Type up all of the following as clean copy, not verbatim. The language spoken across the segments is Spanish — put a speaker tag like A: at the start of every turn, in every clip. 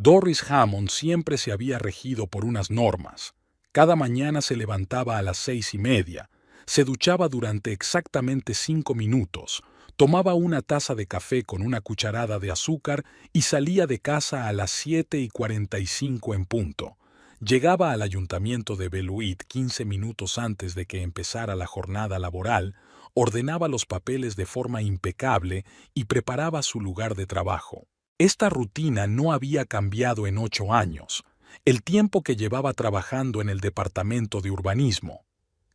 A: Doris Hammond siempre se había regido por unas normas. Cada mañana se levantaba a las 6:30, se duchaba durante exactamente 5 minutos, tomaba una taza de café con una cucharada de azúcar y salía de casa a las 7:45 en punto. Llegaba al ayuntamiento de Beloit 15 minutos antes de que empezara la jornada laboral, ordenaba los papeles de forma impecable y preparaba su lugar de trabajo. Esta rutina no había cambiado en 8 años, el tiempo que llevaba trabajando en el departamento de urbanismo.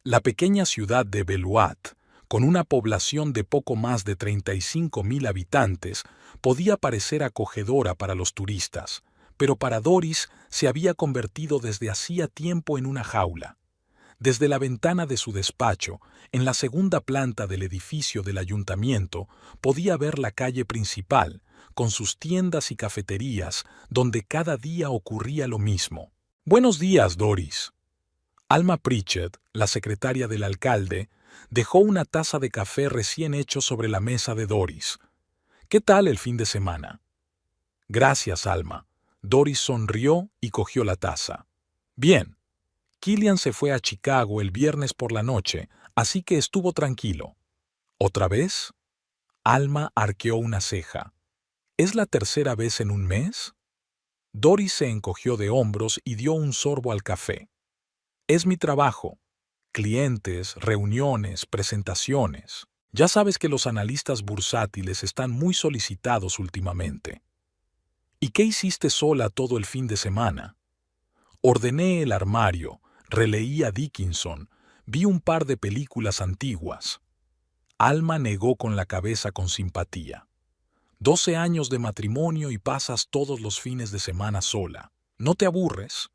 A: La pequeña ciudad de Beloit, con una población de poco más de 35.000 habitantes, podía parecer acogedora para los turistas, pero para Doris se había convertido desde hacía tiempo en una jaula. Desde la ventana de su despacho, en la segunda planta del edificio del ayuntamiento, podía ver la calle principal, con sus tiendas y cafeterías, donde cada día ocurría lo mismo. «Buenos días, Doris». Alma Pritchett, la secretaria del alcalde, dejó una taza de café recién hecho sobre la mesa de Doris. «¿Qué tal el fin de semana?» «Gracias, Alma». Doris sonrió y cogió la taza. «Bien. Killian se fue a Chicago el viernes por la noche, así que estuvo tranquilo». «¿Otra vez?» Alma arqueó una ceja. «¿Es la tercera vez en un mes?» Doris se encogió de hombros y dio un sorbo al café. «Es mi trabajo. Clientes, reuniones, presentaciones. Ya sabes que los analistas bursátiles están muy solicitados últimamente». «¿Y qué hiciste sola todo el fin de semana?» «Ordené el armario, releí a Dickinson, vi un par de películas antiguas». Alma negó con la cabeza con simpatía. 12 años de matrimonio y pasas todos los fines de semana sola. ¿No te aburres?»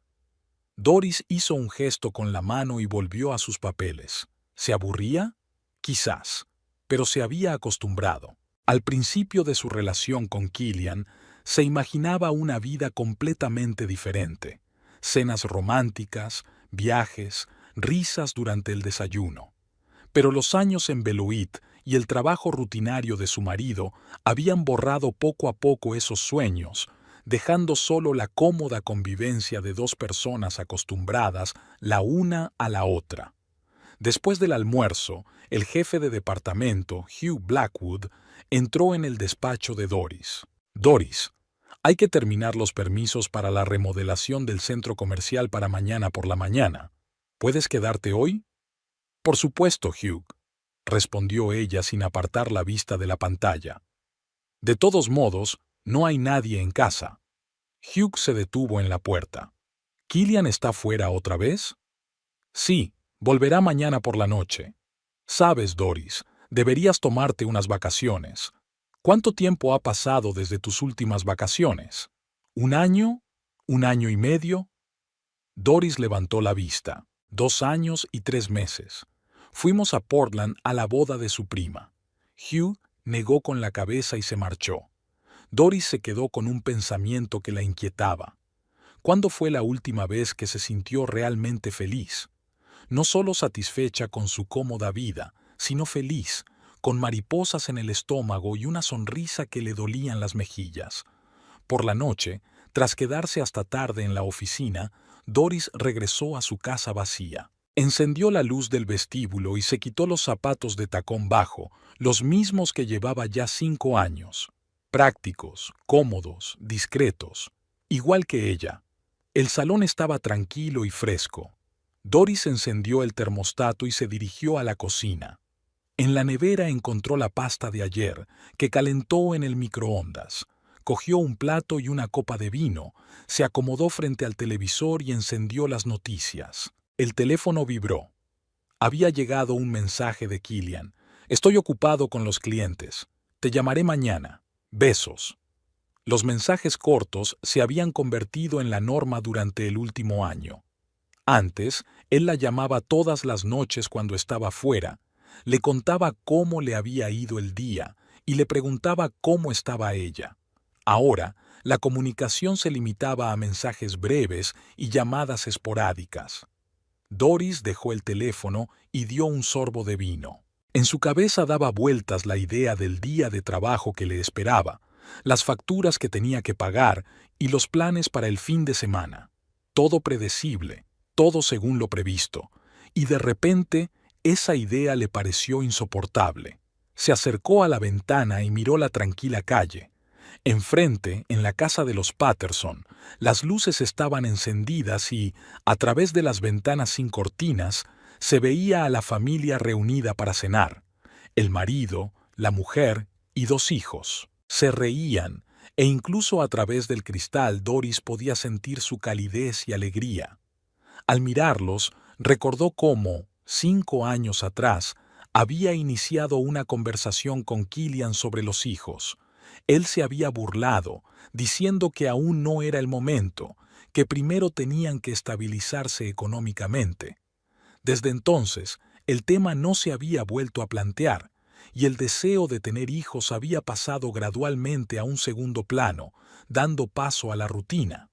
A: Doris hizo un gesto con la mano y volvió a sus papeles. ¿Se aburría? Quizás, pero se había acostumbrado. Al principio de su relación con Killian, se imaginaba una vida completamente diferente. Cenas románticas, viajes, risas durante el desayuno. Pero los años en Beloit y el trabajo rutinario de su marido habían borrado poco a poco esos sueños, dejando solo la cómoda convivencia de dos personas acostumbradas la una a la otra. Después del almuerzo, el jefe de departamento, Hugh Blackwood, entró en el despacho de Doris. «Doris, hay que terminar los permisos para la remodelación del centro comercial para mañana por la mañana. ¿Puedes quedarte hoy?» «Por supuesto, Hugh», respondió ella sin apartar la vista de la pantalla. «De todos modos, no hay nadie en casa». Hugh se detuvo en la puerta. «¿Killian está fuera otra vez?» «Sí, volverá mañana por la noche. Sabes, Doris, deberías tomarte unas vacaciones. ¿Cuánto tiempo ha pasado desde tus últimas vacaciones? ¿Un año? ¿Un año y medio?» Doris levantó la vista. 2 años y 3 meses. Fuimos a Portland a la boda de su prima. Hugh negó con la cabeza y se marchó. Doris se quedó con un pensamiento que la inquietaba. ¿Cuándo fue la última vez que se sintió realmente feliz? No solo satisfecha con su cómoda vida, sino feliz, con mariposas en el estómago y una sonrisa que le dolían las mejillas. Por la noche, tras quedarse hasta tarde en la oficina, Doris regresó a su casa vacía. Encendió la luz del vestíbulo y se quitó los zapatos de tacón bajo, los mismos que llevaba ya 5 años. Prácticos, cómodos, discretos. Igual que ella. El salón estaba tranquilo y fresco. Doris encendió el termostato y se dirigió a la cocina. En la nevera encontró la pasta de ayer, que calentó en el microondas. Cogió un plato y una copa de vino, se acomodó frente al televisor y encendió las noticias. El teléfono vibró. Había llegado un mensaje de Killian. «Estoy ocupado con los clientes. Te llamaré mañana. Besos». Los mensajes cortos se habían convertido en la norma durante el último año. Antes, él la llamaba todas las noches cuando estaba fuera, le contaba cómo le había ido el día y le preguntaba cómo estaba ella. Ahora, la comunicación se limitaba a mensajes breves y llamadas esporádicas. Doris dejó el teléfono y dio un sorbo de vino. En su cabeza daba vueltas la idea del día de trabajo que le esperaba, las facturas que tenía que pagar y los planes para el fin de semana. Todo predecible, todo según lo previsto. Y de repente, esa idea le pareció insoportable. Se acercó a la ventana y miró la tranquila calle. Enfrente, en la casa de los Patterson, las luces estaban encendidas y, a través de las ventanas sin cortinas, se veía a la familia reunida para cenar. El marido, la mujer y 2 hijos. Se reían, e incluso a través del cristal Doris podía sentir su calidez y alegría. Al mirarlos, recordó cómo, 5 años atrás, había iniciado una conversación con Killian sobre los hijos. Él se había burlado, diciendo que aún no era el momento, que primero tenían que estabilizarse económicamente. Desde entonces, el tema no se había vuelto a plantear, y el deseo de tener hijos había pasado gradualmente a un segundo plano, dando paso a la rutina.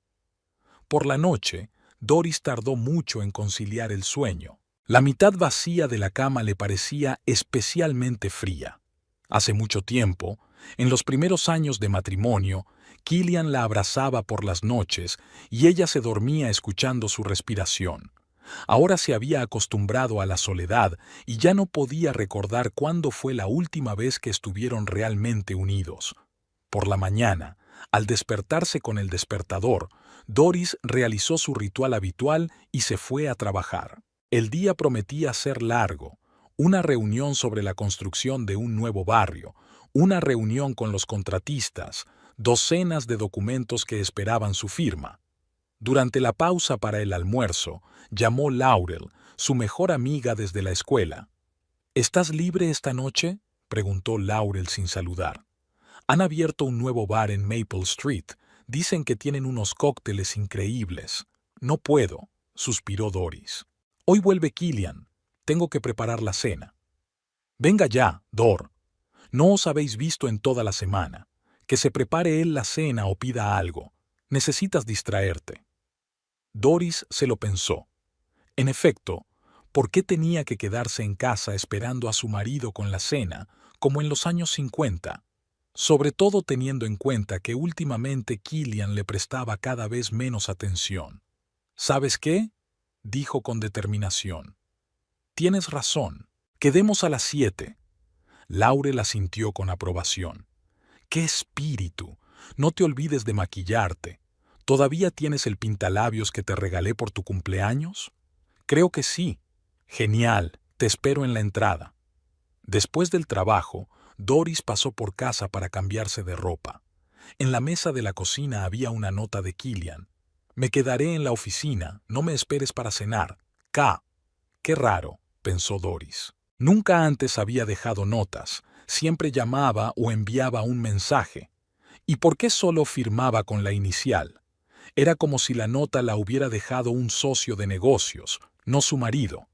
A: Por la noche, Doris tardó mucho en conciliar el sueño. La mitad vacía de la cama le parecía especialmente fría. Hace mucho tiempo, en los primeros años de matrimonio, Killian la abrazaba por las noches y ella se dormía escuchando su respiración. Ahora se había acostumbrado a la soledad y ya no podía recordar cuándo fue la última vez que estuvieron realmente unidos. Por la mañana, al despertarse con el despertador, Doris realizó su ritual habitual y se fue a trabajar. El día prometía ser largo, una reunión sobre la construcción de un nuevo barrio, una reunión con los contratistas, docenas de documentos que esperaban su firma. Durante la pausa para el almuerzo, llamó Laurel, su mejor amiga desde la escuela. ¿Estás libre esta noche?, preguntó Laurel sin saludar. Han abierto un nuevo bar en Maple Street. Dicen que tienen unos cócteles increíbles. No puedo, suspiró Doris. Hoy vuelve Killian. Tengo que preparar la cena. Venga ya, Dor. No os habéis visto en toda la semana. Que se prepare él la cena o pida algo. Necesitas distraerte. Doris se lo pensó. En efecto, ¿por qué tenía que quedarse en casa esperando a su marido con la cena, como en los años 50? Sobre todo teniendo en cuenta que últimamente Killian le prestaba cada vez menos atención. ¿Sabes qué?, dijo con determinación. Tienes razón. Quedemos a las 7. Laurel asintió con aprobación. ¡Qué espíritu! No te olvides de maquillarte. ¿Todavía tienes el pintalabios que te regalé por tu cumpleaños? Creo que sí. Genial. Te espero en la entrada. Después del trabajo, Doris pasó por casa para cambiarse de ropa. En la mesa de la cocina había una nota de Killian. Me quedaré en la oficina, no me esperes para cenar. K. Qué raro, pensó Doris. Nunca antes había dejado notas, siempre llamaba o enviaba un mensaje. ¿Y por qué solo firmaba con la inicial? Era como si la nota la hubiera dejado un socio de negocios, no su marido.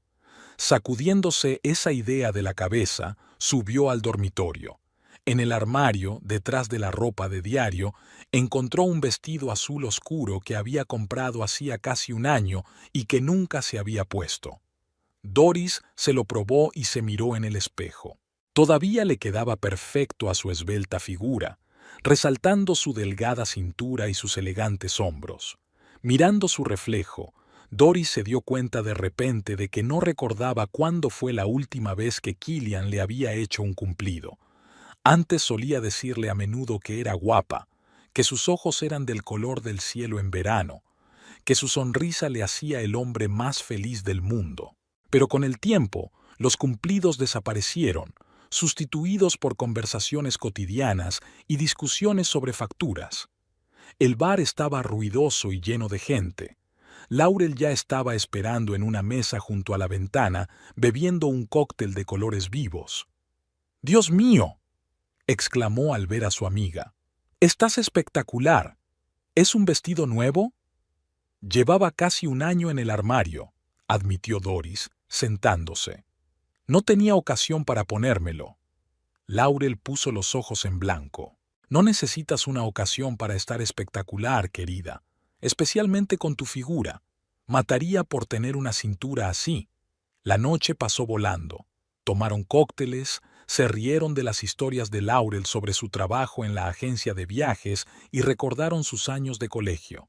A: Sacudiéndose esa idea de la cabeza, subió al dormitorio. En el armario, detrás de la ropa de diario, encontró un vestido azul oscuro que había comprado hacía casi un año y que nunca se había puesto. Doris se lo probó y se miró en el espejo. Todavía le quedaba perfecto a su esbelta figura, resaltando su delgada cintura y sus elegantes hombros. Mirando su reflejo, Doris se dio cuenta de repente de que no recordaba cuándo fue la última vez que Killian le había hecho un cumplido. Antes solía decirle a menudo que era guapa, que sus ojos eran del color del cielo en verano, que su sonrisa le hacía el hombre más feliz del mundo. Pero con el tiempo, los cumplidos desaparecieron, sustituidos por conversaciones cotidianas y discusiones sobre facturas. El bar estaba ruidoso y lleno de gente. Laurel ya estaba esperando en una mesa junto a la ventana, bebiendo un cóctel de colores vivos. «¡Dios mío!», exclamó al ver a su amiga. «¡Estás espectacular! ¿Es un vestido nuevo?». «Llevaba casi un año en el armario», admitió Doris, sentándose. «No tenía ocasión para ponérmelo». Laurel puso los ojos en blanco. «No necesitas una ocasión para estar espectacular, querida, especialmente con tu figura. Mataría por tener una cintura así». La noche pasó volando. Tomaron cócteles, Se rieron de las historias de Laurel sobre su trabajo en la agencia de viajes y recordaron sus años de colegio.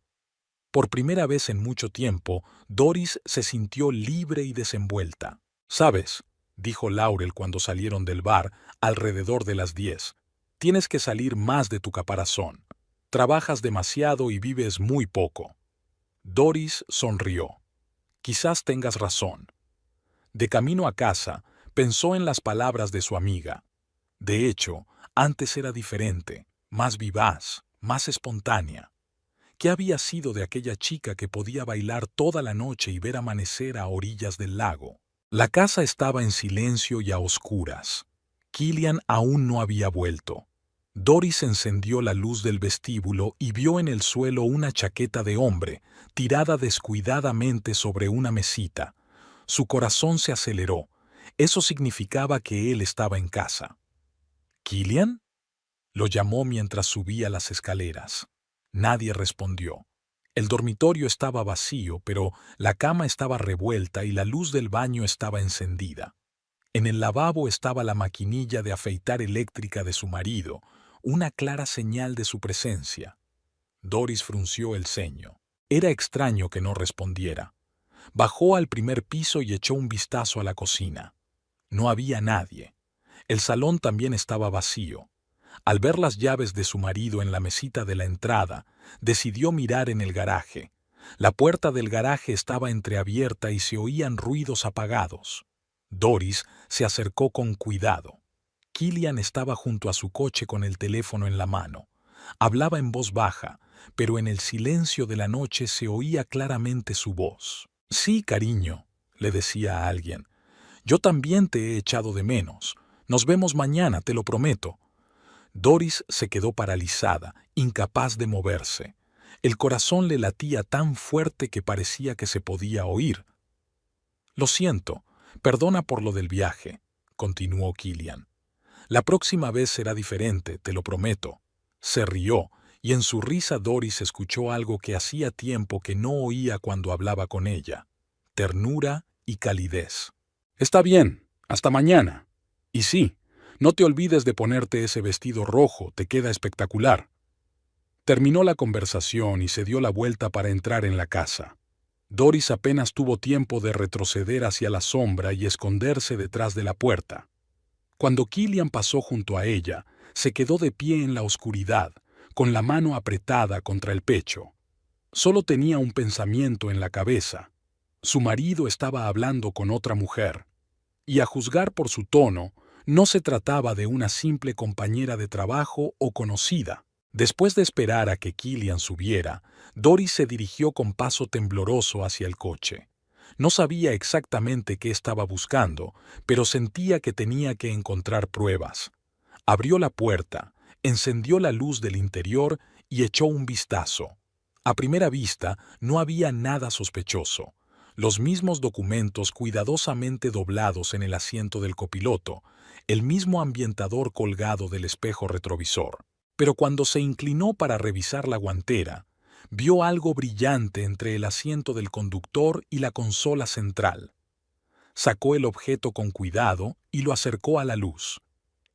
A: Por primera vez en mucho tiempo, Doris se sintió libre y desenvuelta. «¿Sabes?», dijo Laurel cuando salieron del bar, alrededor de las 10. «Tienes que salir más de tu caparazón. Trabajas demasiado y vives muy poco». Doris sonrió. «Quizás tengas razón». De camino a casa, pensó en las palabras de su amiga. De hecho, antes era diferente, más vivaz, más espontánea. ¿Qué había sido de aquella chica que podía bailar toda la noche y ver amanecer a orillas del lago? La casa estaba en silencio y a oscuras. Killian aún no había vuelto. Doris encendió la luz del vestíbulo y vio en el suelo una chaqueta de hombre, tirada descuidadamente sobre una mesita. Su corazón se aceleró. Eso significaba que él estaba en casa. ¿Killian?, lo llamó mientras subía las escaleras. Nadie respondió. El dormitorio estaba vacío, pero la cama estaba revuelta y la luz del baño estaba encendida. En el lavabo estaba la maquinilla de afeitar eléctrica de su marido, una clara señal de su presencia. Doris frunció el ceño. Era extraño que no respondiera. Bajó al primer piso y echó un vistazo a la cocina. No había nadie. El salón también estaba vacío. Al ver las llaves de su marido en la mesita de la entrada, decidió mirar en el garaje. La puerta del garaje estaba entreabierta y se oían ruidos apagados. Doris se acercó con cuidado. Killian estaba junto a su coche con el teléfono en la mano. Hablaba en voz baja, pero en el silencio de la noche se oía claramente su voz. «Sí, cariño», le decía a alguien. «Yo también te he echado de menos. Nos vemos mañana, te lo prometo». Doris se quedó paralizada, incapaz de moverse. El corazón le latía tan fuerte que parecía que se podía oír. «Lo siento, perdona por lo del viaje», continuó Killian. «La próxima vez será diferente, te lo prometo». Se rió, y en su risa Doris escuchó algo que hacía tiempo que no oía cuando hablaba con ella: ternura y calidez. «Está bien, hasta mañana. Y sí, no te olvides de ponerte ese vestido rojo, te queda espectacular». Terminó la conversación y se dio la vuelta para entrar en la casa. Doris apenas tuvo tiempo de retroceder hacia la sombra y esconderse detrás de la puerta. Cuando Killian pasó junto a ella, se quedó de pie en la oscuridad, con la mano apretada contra el pecho. Solo tenía un pensamiento en la cabeza. Su marido estaba hablando con otra mujer. Y a juzgar por su tono, no se trataba de una simple compañera de trabajo o conocida. Después de esperar a que Killian subiera, Doris se dirigió con paso tembloroso hacia el coche. No sabía exactamente qué estaba buscando, pero sentía que tenía que encontrar pruebas. Abrió la puerta, encendió la luz del interior y echó un vistazo. A primera vista no había nada sospechoso. Los mismos documentos cuidadosamente doblados en el asiento del copiloto, el mismo ambientador colgado del espejo retrovisor. Pero cuando se inclinó para revisar la guantera, vio algo brillante entre el asiento del conductor y la consola central. Sacó el objeto con cuidado y lo acercó a la luz.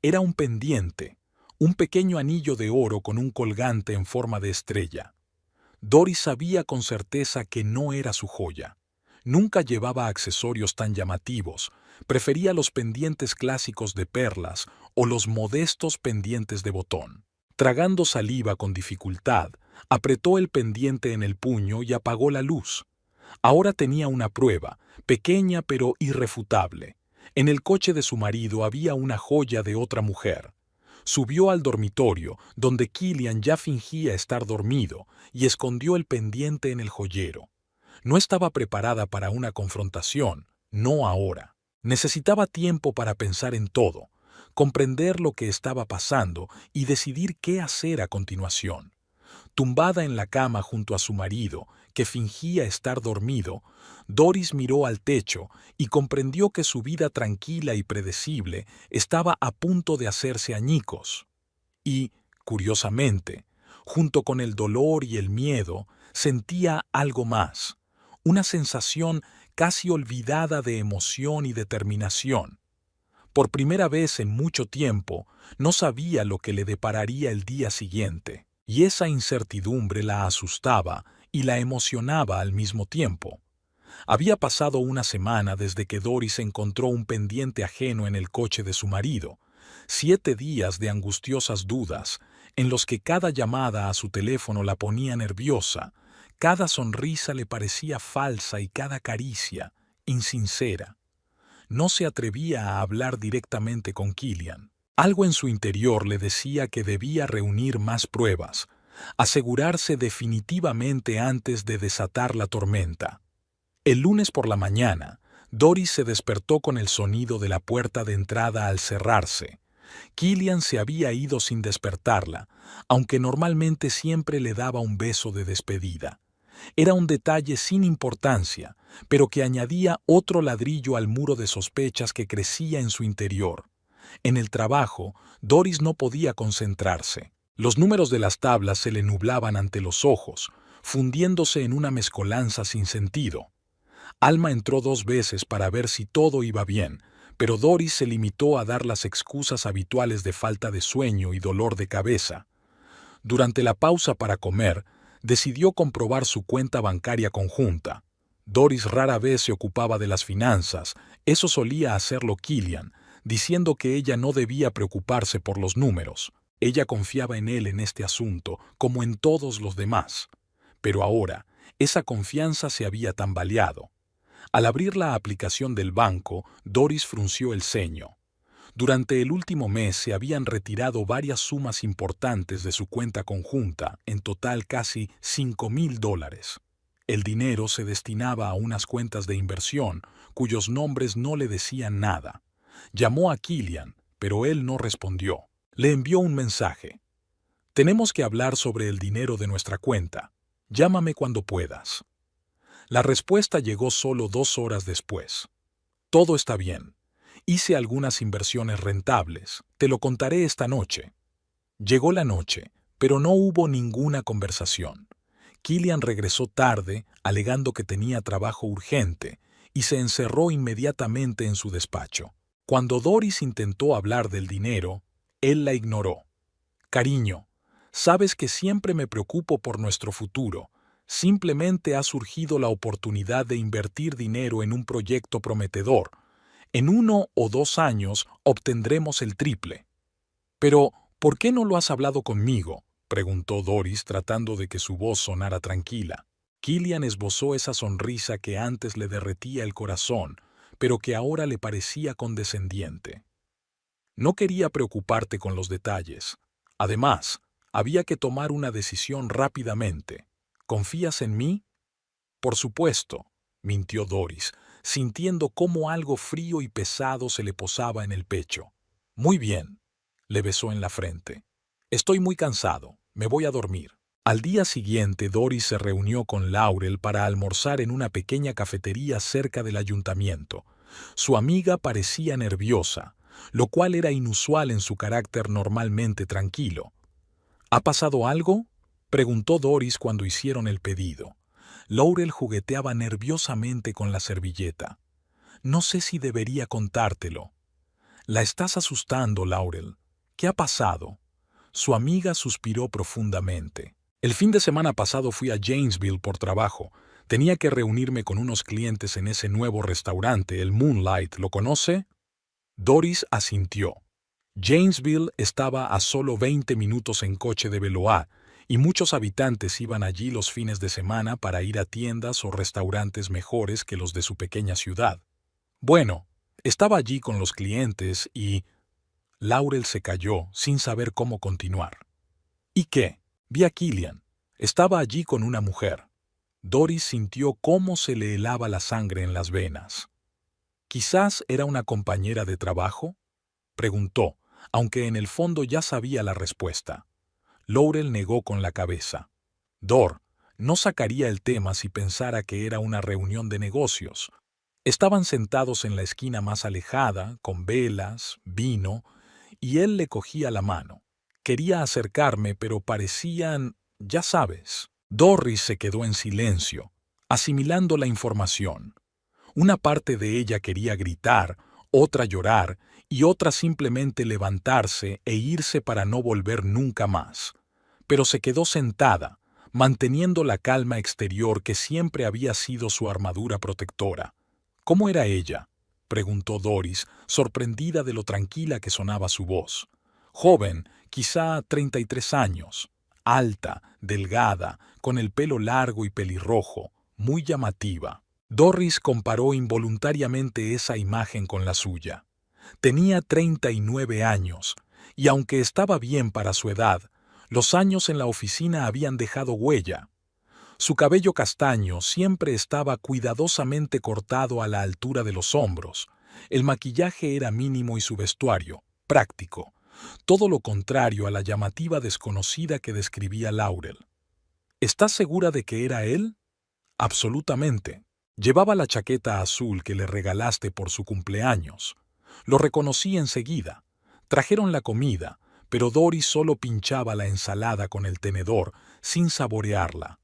A: Era un pendiente, un pequeño anillo de oro con un colgante en forma de estrella. Doris sabía con certeza que no era su joya. Nunca llevaba accesorios tan llamativos, prefería los pendientes clásicos de perlas o los modestos pendientes de botón. Tragando saliva con dificultad, apretó el pendiente en el puño y apagó la luz. Ahora tenía una prueba, pequeña pero irrefutable. En el coche de su marido había una joya de otra mujer. Subió al dormitorio, donde Killian ya fingía estar dormido, y escondió el pendiente en el joyero. No estaba preparada para una confrontación, no ahora. Necesitaba tiempo para pensar en todo, comprender lo que estaba pasando y decidir qué hacer a continuación. Tumbada en la cama junto a su marido, que fingía estar dormido, Doris miró al techo y comprendió que su vida tranquila y predecible estaba a punto de hacerse añicos. Y, curiosamente, junto con el dolor y el miedo, sentía algo más, una sensación casi olvidada de emoción y determinación. Por primera vez en mucho tiempo, no sabía lo que le depararía el día siguiente, y esa incertidumbre la asustaba y la emocionaba al mismo tiempo. Había pasado una semana desde que Doris encontró un pendiente ajeno en el coche de su marido, 7 días de angustiosas dudas, en los que cada llamada a su teléfono la ponía nerviosa, cada sonrisa le parecía falsa y cada caricia, insincera. No se atrevía a hablar directamente con Killian. Algo en su interior le decía que debía reunir más pruebas, asegurarse definitivamente antes de desatar la tormenta. El lunes por la mañana, Doris se despertó con el sonido de la puerta de entrada al cerrarse. Killian se había ido sin despertarla, aunque normalmente siempre le daba un beso de despedida. Era un detalle sin importancia, pero que añadía otro ladrillo al muro de sospechas que crecía en su interior. En el trabajo, Doris no podía concentrarse. Los números de las tablas se le nublaban ante los ojos, fundiéndose en una mezcolanza sin sentido. Alma entró 2 veces para ver si todo iba bien, pero Doris se limitó a dar las excusas habituales de falta de sueño y dolor de cabeza. Durante la pausa para comer, decidió comprobar su cuenta bancaria conjunta. Doris rara vez se ocupaba de las finanzas, eso solía hacerlo Killian, diciendo que ella no debía preocuparse por los números. Ella confiaba en él en este asunto, como en todos los demás. Pero ahora, esa confianza se había tambaleado. Al abrir la aplicación del banco, Doris frunció el ceño. Durante el último mes se habían retirado varias sumas importantes de su cuenta conjunta, en total casi $5,000. El dinero se destinaba a unas cuentas de inversión, cuyos nombres no le decían nada. Llamó a Killian, pero él no respondió. Le envió un mensaje. «Tenemos que hablar sobre el dinero de nuestra cuenta. Llámame cuando puedas». La respuesta llegó solo 2 horas después. «Todo está bien. Hice algunas inversiones rentables. Te lo contaré esta noche». Llegó la noche, pero no hubo ninguna conversación. Killian regresó tarde, alegando que tenía trabajo urgente, y se encerró inmediatamente en su despacho. Cuando Doris intentó hablar del dinero, él la ignoró. «Cariño, sabes que siempre me preocupo por nuestro futuro. Simplemente ha surgido la oportunidad de invertir dinero en un proyecto prometedor. En 1 o 2 años obtendremos el triple». «Pero, ¿por qué no lo has hablado conmigo?», preguntó Doris tratando de que su voz sonara tranquila. Killian esbozó esa sonrisa que antes le derretía el corazón, pero que ahora le parecía condescendiente. «No quería preocuparte con los detalles. Además, había que tomar una decisión rápidamente. ¿Confías en mí?». «Por supuesto», mintió Doris, sintiendo cómo algo frío y pesado se le posaba en el pecho. «Muy bien», le besó en la frente. «Estoy muy cansado. Me voy a dormir». Al día siguiente, Doris se reunió con Laurel para almorzar en una pequeña cafetería cerca del ayuntamiento. Su amiga parecía nerviosa, lo cual era inusual en su carácter normalmente tranquilo. «¿Ha pasado algo?», preguntó Doris cuando hicieron el pedido. Laurel jugueteaba nerviosamente con la servilleta. «No sé si debería contártelo». «La estás asustando, Laurel. ¿Qué ha pasado?». Su amiga suspiró profundamente. «El fin de semana pasado fui a Janesville por trabajo. Tenía que reunirme con unos clientes en ese nuevo restaurante, el Moonlight. ¿Lo conoce?». Doris asintió. Janesville estaba a solo 20 minutos en coche de Beloit, y muchos habitantes iban allí los fines de semana para ir a tiendas o restaurantes mejores que los de su pequeña ciudad. Bueno, estaba allí con los clientes y... Laurel se calló sin saber cómo continuar. «¿Y qué?». «Vi a Killian. Estaba allí con una mujer». Doris sintió cómo se le helaba la sangre en las venas. «¿Quizás era una compañera de trabajo?», preguntó, aunque en el fondo ya sabía la respuesta. Laurel negó con la cabeza. Dor no sacaría el tema si pensara que era una reunión de negocios. Estaban sentados en la esquina más alejada, con velas, vino, y él le cogía la mano. Quería acercarme, pero parecían, ya sabes. Doris se quedó en silencio, asimilando la información. Una parte de ella quería gritar, otra llorar, y otra simplemente levantarse e irse para no volver nunca más. Pero se quedó sentada, manteniendo la calma exterior que siempre había sido su armadura protectora. ¿Cómo era ella?, preguntó Doris, sorprendida de lo tranquila que sonaba su voz. Joven, quizá 33 años, alta, delgada, con el pelo largo y pelirrojo, muy llamativa. Doris comparó involuntariamente esa imagen con la suya. Tenía 39 años, y aunque estaba bien para su edad, los años en la oficina habían dejado huella. Su cabello castaño siempre estaba cuidadosamente cortado a la altura de los hombros. El maquillaje era mínimo y su vestuario, práctico. Todo lo contrario a la llamativa desconocida que describía Laurel. ¿Estás segura de que era él? Absolutamente. Llevaba la chaqueta azul que le regalaste por su cumpleaños. Lo reconocí enseguida. Trajeron la comida, pero Doris solo pinchaba la ensalada con el tenedor, sin saborearla.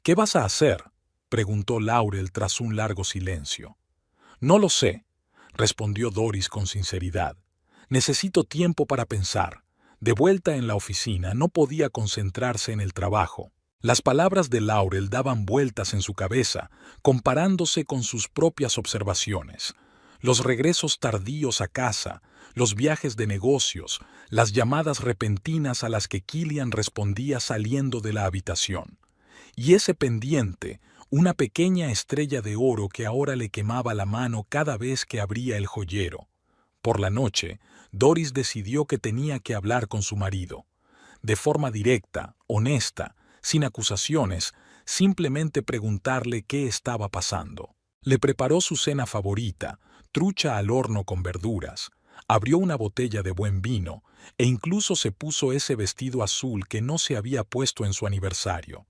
A: ¿Qué vas a hacer?, preguntó Laurel tras un largo silencio. No lo sé, respondió Doris con sinceridad. Necesito tiempo para pensar. De vuelta en la oficina, no podía concentrarse en el trabajo. Las palabras de Laurel daban vueltas en su cabeza, comparándose con sus propias observaciones. Los regresos tardíos a casa, los viajes de negocios, las llamadas repentinas a las que Killian respondía saliendo de la habitación. Y ese pendiente, una pequeña estrella de oro que ahora le quemaba la mano cada vez que abría el joyero. Por la noche, Doris decidió que tenía que hablar con su marido. De forma directa, honesta, sin acusaciones, simplemente preguntarle qué estaba pasando. Le preparó su cena favorita, trucha al horno con verduras, abrió una botella de buen vino e incluso se puso ese vestido azul que no se había puesto en su aniversario.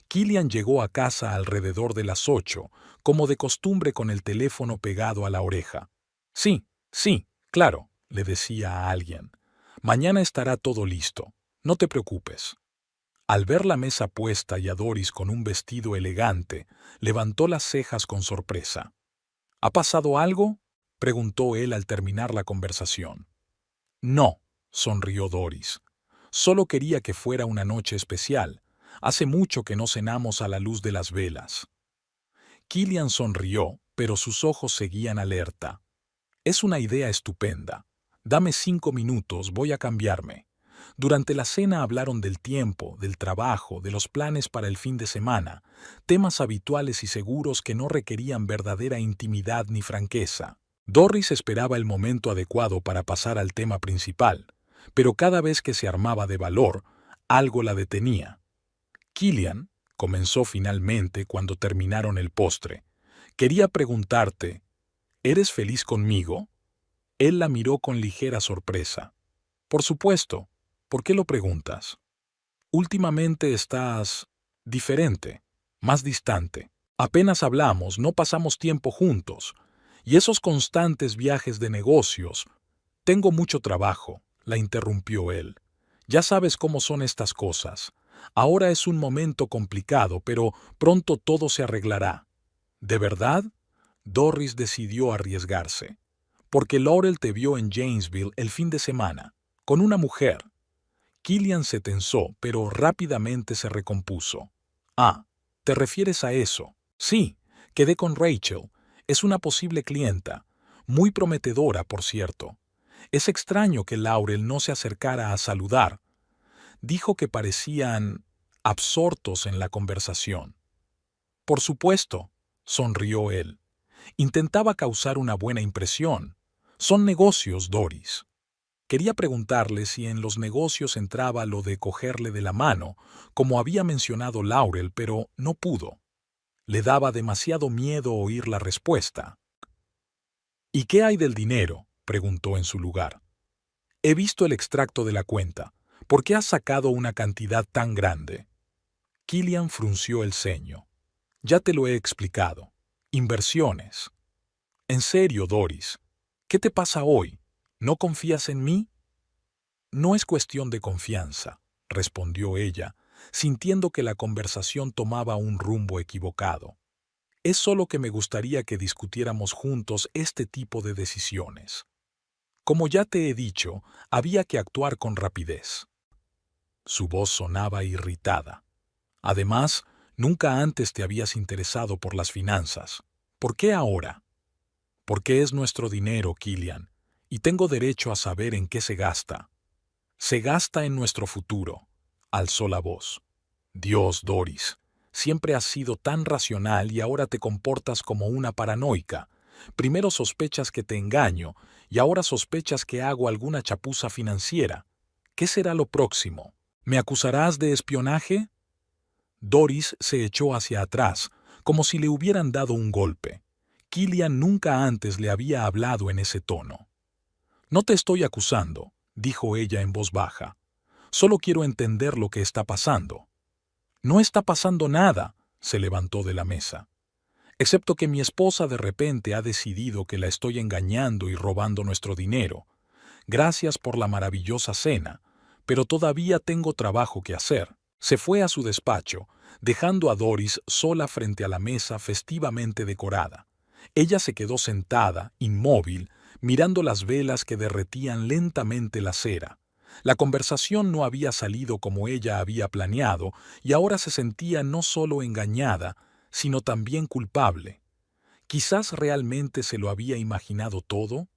A: Killian llegó a casa alrededor de las 8, como de costumbre con el teléfono pegado a la oreja. Sí, claro, le decía a alguien. Mañana estará todo listo, no te preocupes. Al ver la mesa puesta y a Doris con un vestido elegante, levantó las cejas con sorpresa. ¿Ha pasado algo?, preguntó él al terminar la conversación. No, sonrió Doris. Solo quería que fuera una noche especial. Hace mucho que no cenamos a la luz de las velas. Killian sonrió, pero sus ojos seguían alerta. Es una idea estupenda. Dame 5 minutos, voy a cambiarme. Durante la cena hablaron del tiempo, del trabajo, de los planes para el fin de semana, temas habituales y seguros que no requerían verdadera intimidad ni franqueza. Doris esperaba el momento adecuado para pasar al tema principal, pero cada vez que se armaba de valor, algo la detenía. Killian, comenzó finalmente cuando terminaron el postre, quería preguntarte, ¿eres feliz conmigo? Él la miró con ligera sorpresa. Por supuesto. ¿Por qué lo preguntas? Últimamente estás diferente, más distante. Apenas hablamos, no pasamos tiempo juntos. Y esos constantes viajes de negocios. Tengo mucho trabajo, la interrumpió él. Ya sabes cómo son estas cosas. Ahora es un momento complicado, pero pronto todo se arreglará. ¿De verdad? Doris decidió arriesgarse. Porque Laurel te vio en Janesville el fin de semana, con una mujer. Killian se tensó, pero rápidamente se recompuso. Ah, ¿te refieres a eso? Sí, quedé con Rachel. Es una posible clienta. Muy prometedora, por cierto. Es extraño que Laurel no se acercara a saludar. Dijo que parecían absortos en la conversación. Por supuesto, sonrió él. Intentaba causar una buena impresión. Son negocios, Doris. Quería preguntarle si en los negocios entraba lo de cogerle de la mano, como había mencionado Laurel, pero no pudo. Le daba demasiado miedo oír la respuesta. ¿Y qué hay del dinero?, preguntó en su lugar. He visto el extracto de la cuenta. ¿Por qué has sacado una cantidad tan grande? Killian frunció el ceño. Ya te lo he explicado. Inversiones. En serio, Doris. ¿Qué te pasa hoy? ¿No confías en mí? No es cuestión de confianza, respondió ella, sintiendo que la conversación tomaba un rumbo equivocado. Es solo que me gustaría que discutiéramos juntos este tipo de decisiones. Como ya te he dicho, había que actuar con rapidez. Su voz sonaba irritada. Además, nunca antes te habías interesado por las finanzas. ¿Por qué ahora? Porque es nuestro dinero, Killian, y tengo derecho a saber en qué se gasta. Se gasta en nuestro futuro, alzó la voz. Dios, Doris, siempre has sido tan racional y ahora te comportas como una paranoica. Primero sospechas que te engaño y ahora sospechas que hago alguna chapuza financiera. ¿Qué será lo próximo? ¿Me acusarás de espionaje? Doris se echó hacia atrás, como si le hubieran dado un golpe. Killian nunca antes le había hablado en ese tono. No te estoy acusando, dijo ella en voz baja. Solo quiero entender lo que está pasando. No está pasando nada, se levantó de la mesa. Excepto que mi esposa de repente ha decidido que la estoy engañando y robando nuestro dinero. Gracias por la maravillosa cena, pero todavía tengo trabajo que hacer. Se fue a su despacho, dejando a Doris sola frente a la mesa festivamente decorada. Ella se quedó sentada, inmóvil, mirando las velas que derretían lentamente la cera. La conversación no había salido como ella había planeado y ahora se sentía no solo engañada, sino también culpable. ¿Quizás realmente se lo había imaginado todo?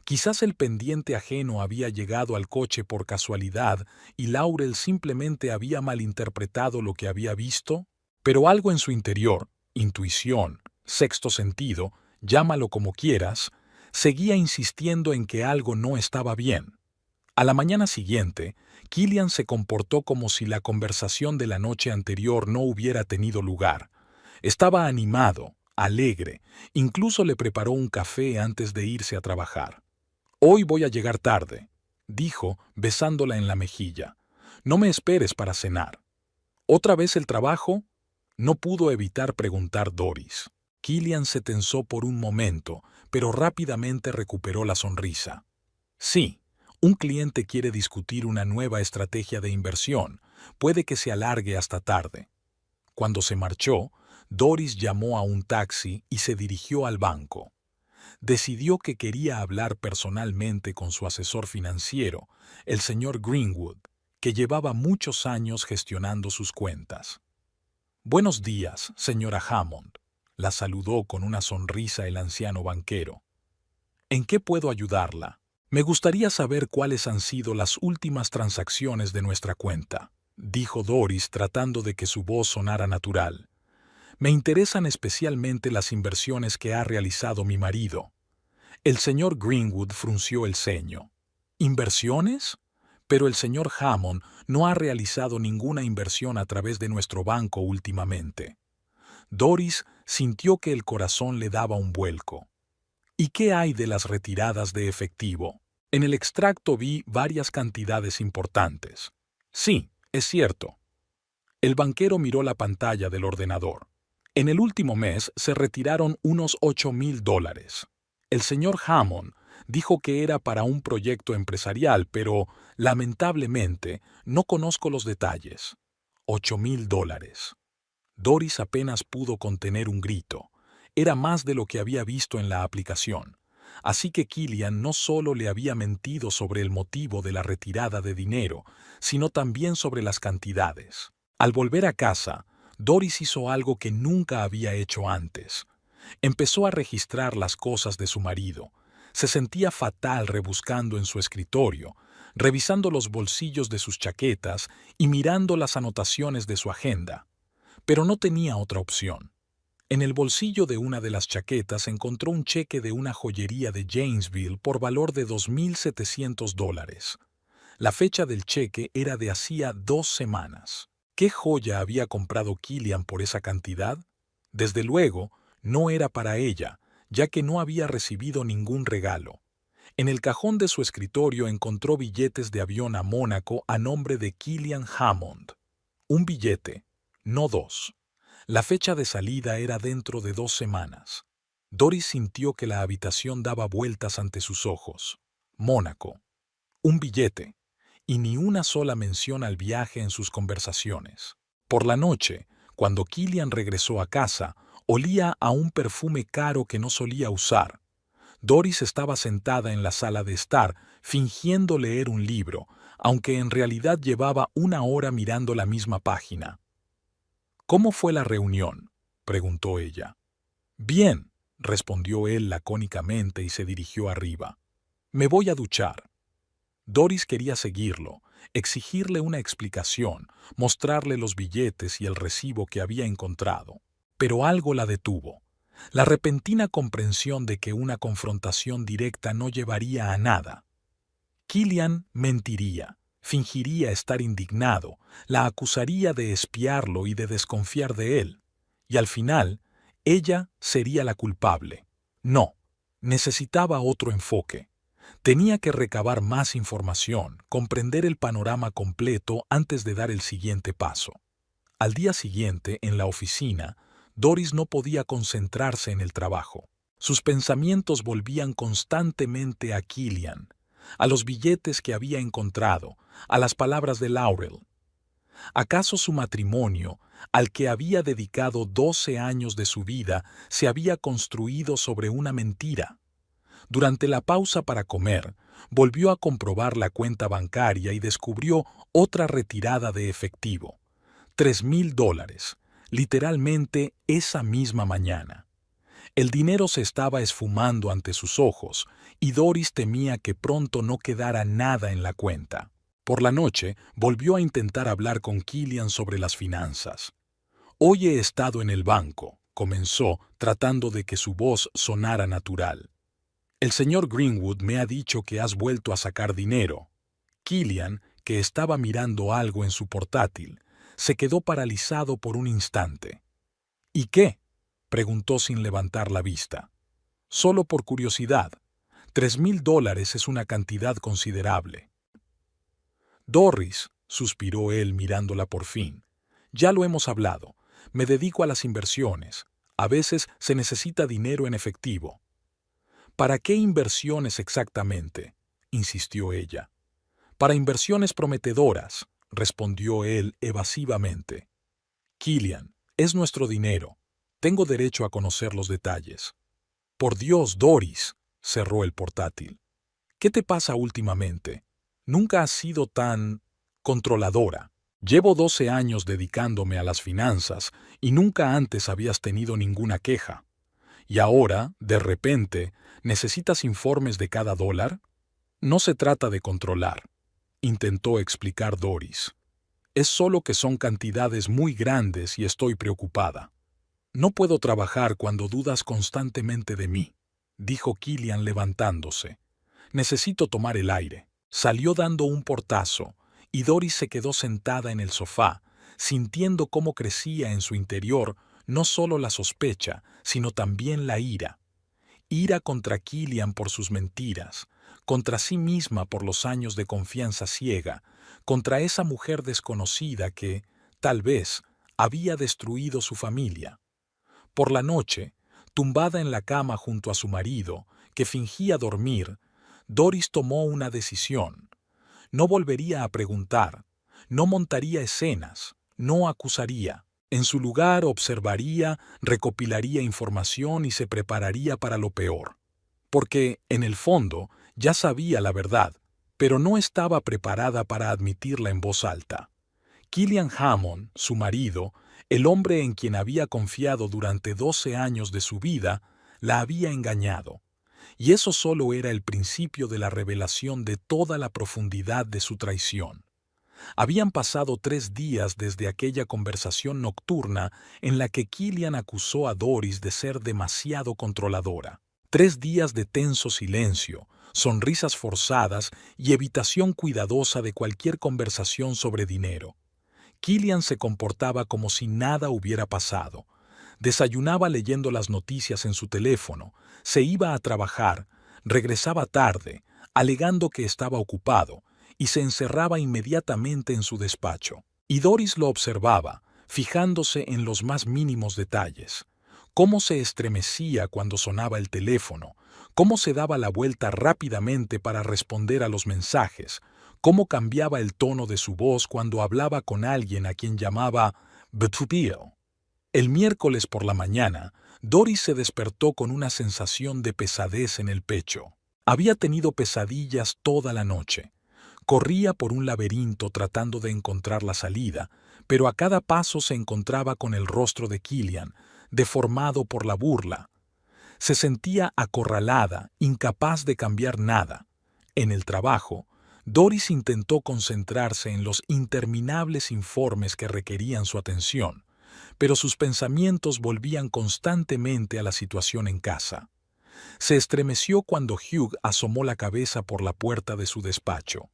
A: Quizás el pendiente ajeno había llegado al coche por casualidad y Laurel simplemente había malinterpretado lo que había visto, pero algo en su interior, intuición, sexto sentido, llámalo como quieras, seguía insistiendo en que algo no estaba bien. A la mañana siguiente, Killian se comportó como si la conversación de la noche anterior no hubiera tenido lugar. Estaba animado, alegre, incluso le preparó un café antes de irse a trabajar. Hoy voy a llegar tarde, dijo, besándola en la mejilla. No me esperes para cenar. ¿Otra vez el trabajo? No pudo evitar preguntar Doris. Killian se tensó por un momento, pero rápidamente recuperó la sonrisa. Sí, un cliente quiere discutir una nueva estrategia de inversión. Puede que se alargue hasta tarde. Cuando se marchó, Doris llamó a un taxi y se dirigió al banco. Decidió que quería hablar personalmente con su asesor financiero, el señor Greenwood, que llevaba muchos años gestionando sus cuentas. Buenos días, señora Hammond, la saludó con una sonrisa el anciano banquero. ¿En qué puedo ayudarla? Me gustaría saber cuáles han sido las últimas transacciones de nuestra cuenta, dijo Doris tratando de que su voz sonara natural. Me interesan especialmente las inversiones que ha realizado mi marido. El señor Greenwood frunció el ceño. ¿Inversiones? Pero el señor Hammond no ha realizado ninguna inversión a través de nuestro banco últimamente. Doris sintió que el corazón le daba un vuelco. ¿Y qué hay de las retiradas de efectivo? En el extracto vi varias cantidades importantes. Sí, es cierto. El banquero miró la pantalla del ordenador. En el último mes se retiraron unos $8,000. El señor Hammond dijo que era para un proyecto empresarial, pero, lamentablemente, no conozco los detalles. $8,000. Doris apenas pudo contener un grito. Era más de lo que había visto en la aplicación. Así que Killian no solo le había mentido sobre el motivo de la retirada de dinero, sino también sobre las cantidades. Al volver a casa, Doris hizo algo que nunca había hecho antes. Empezó a registrar las cosas de su marido. Se sentía fatal rebuscando en su escritorio, revisando los bolsillos de sus chaquetas y mirando las anotaciones de su agenda. Pero no tenía otra opción. En el bolsillo de una de las chaquetas encontró un cheque de una joyería de Janesville por valor de $2,700. La fecha del cheque era de hacía 2 semanas. ¿Qué joya había comprado Killian por esa cantidad? Desde luego, no era para ella, ya que no había recibido ningún regalo. En el cajón de su escritorio encontró billetes de avión a Mónaco a nombre de Killian Hammond. Un billete, no dos. La fecha de salida era dentro de 2 semanas. Doris sintió que la habitación daba vueltas ante sus ojos. Mónaco. Un billete. Y ni una sola mención al viaje en sus conversaciones. Por la noche, cuando Killian regresó a casa, olía a un perfume caro que no solía usar. Doris estaba sentada en la sala de estar, fingiendo leer un libro, aunque en realidad llevaba una hora mirando la misma página. «¿Cómo fue la reunión?», preguntó ella. «Bien», respondió él lacónicamente y se dirigió arriba. «Me voy a duchar». Doris quería seguirlo, exigirle una explicación, mostrarle los billetes y el recibo que había encontrado. Pero algo la detuvo. La repentina comprensión de que una confrontación directa no llevaría a nada. Killian mentiría, fingiría estar indignado, la acusaría de espiarlo y de desconfiar de él. Y al final, ella sería la culpable. No, necesitaba otro enfoque. Tenía que recabar más información, comprender el panorama completo antes de dar el siguiente paso. Al día siguiente, en la oficina, Doris no podía concentrarse en el trabajo. Sus pensamientos volvían constantemente a Killian, a los billetes que había encontrado, a las palabras de Laurel. ¿Acaso su matrimonio, al que había dedicado 12 años de su vida, se había construido sobre una mentira? Durante la pausa para comer, volvió a comprobar la cuenta bancaria y descubrió otra retirada de efectivo. $3,000, literalmente esa misma mañana. El dinero se estaba esfumando ante sus ojos y Doris temía que pronto no quedara nada en la cuenta. Por la noche, volvió a intentar hablar con Killian sobre las finanzas. «Hoy he estado en el banco», comenzó, tratando de que su voz sonara natural. «El señor Greenwood me ha dicho que has vuelto a sacar dinero». Killian, que estaba mirando algo en su portátil, se quedó paralizado por un instante. «¿Y qué?», preguntó sin levantar la vista. «Solo por curiosidad. $3,000 es una cantidad considerable». «Doris», suspiró él mirándola por fin, «ya lo hemos hablado. Me dedico a las inversiones. A veces se necesita dinero en efectivo». «¿Para qué inversiones exactamente?», insistió ella. «Para inversiones prometedoras», respondió él evasivamente. «Killian, es nuestro dinero. Tengo derecho a conocer los detalles». «Por Dios, Doris», cerró el portátil. «¿Qué te pasa últimamente? Nunca has sido tan controladora. Llevo 12 años dedicándome a las finanzas y nunca antes habías tenido ninguna queja. Y ahora, de repente, ¿necesitas informes de cada dólar? No se trata de controlar», intentó explicar Doris. «Es solo que son cantidades muy grandes y estoy preocupada». «No puedo trabajar cuando dudas constantemente de mí», dijo Killian levantándose. «Necesito tomar el aire». Salió dando un portazo, y Doris se quedó sentada en el sofá, sintiendo cómo crecía en su interior no solo la sospecha, sino también la ira. Ira contra Killian por sus mentiras, contra sí misma por los años de confianza ciega, contra esa mujer desconocida que, tal vez, había destruido su familia. Por la noche, tumbada en la cama junto a su marido, que fingía dormir, Doris tomó una decisión. No volvería a preguntar, no montaría escenas, no acusaría. En su lugar observaría, recopilaría información y se prepararía para lo peor. Porque, en el fondo, ya sabía la verdad, pero no estaba preparada para admitirla en voz alta. Killian Hammond, su marido, el hombre en quien había confiado durante 12 años de su vida, la había engañado. Y eso solo era el principio de la revelación de toda la profundidad de su traición. Habían pasado 3 días desde aquella conversación nocturna en la que Killian acusó a Doris de ser demasiado controladora. 3 días de tenso silencio, sonrisas forzadas y evitación cuidadosa de cualquier conversación sobre dinero. Killian se comportaba como si nada hubiera pasado. Desayunaba leyendo las noticias en su teléfono, se iba a trabajar, regresaba tarde, alegando que estaba ocupado, y se encerraba inmediatamente en su despacho. Y Doris lo observaba, fijándose en los más mínimos detalles. Cómo se estremecía cuando sonaba el teléfono, cómo se daba la vuelta rápidamente para responder a los mensajes, cómo cambiaba el tono de su voz cuando hablaba con alguien a quien llamaba Betupio. El miércoles por la mañana, Doris se despertó con una sensación de pesadez en el pecho. Había tenido pesadillas toda la noche. Corría por un laberinto tratando de encontrar la salida, pero a cada paso se encontraba con el rostro de Killian, deformado por la burla. Se sentía acorralada, incapaz de cambiar nada. En el trabajo, Doris intentó concentrarse en los interminables informes que requerían su atención, pero sus pensamientos volvían constantemente a la situación en casa. Se estremeció cuando Hugh asomó la cabeza por la puerta de su despacho.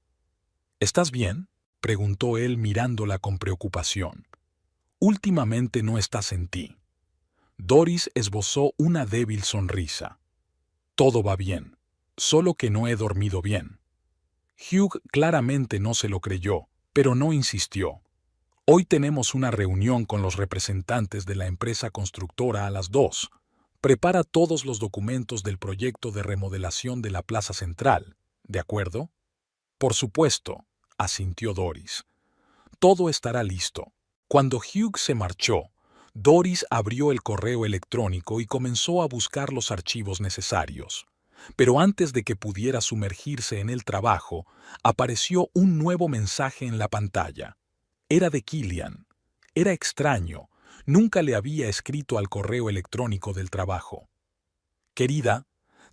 A: ¿Estás bien?, preguntó él mirándola con preocupación. Últimamente no estás en ti. Doris esbozó una débil sonrisa. Todo va bien, solo que no he dormido bien. Hugh claramente no se lo creyó, pero no insistió. Hoy tenemos una reunión con los representantes de la empresa constructora a las 2. Prepara todos los documentos del proyecto de remodelación de la Plaza Central, ¿de acuerdo? Por supuesto, asintió Doris. Todo estará listo. Cuando Hugh se marchó, Doris abrió el correo electrónico y comenzó a buscar los archivos necesarios. Pero antes de que pudiera sumergirse en el trabajo, apareció un nuevo mensaje en la pantalla. Era de Killian. Era extraño. Nunca le había escrito al correo electrónico del trabajo. Querida,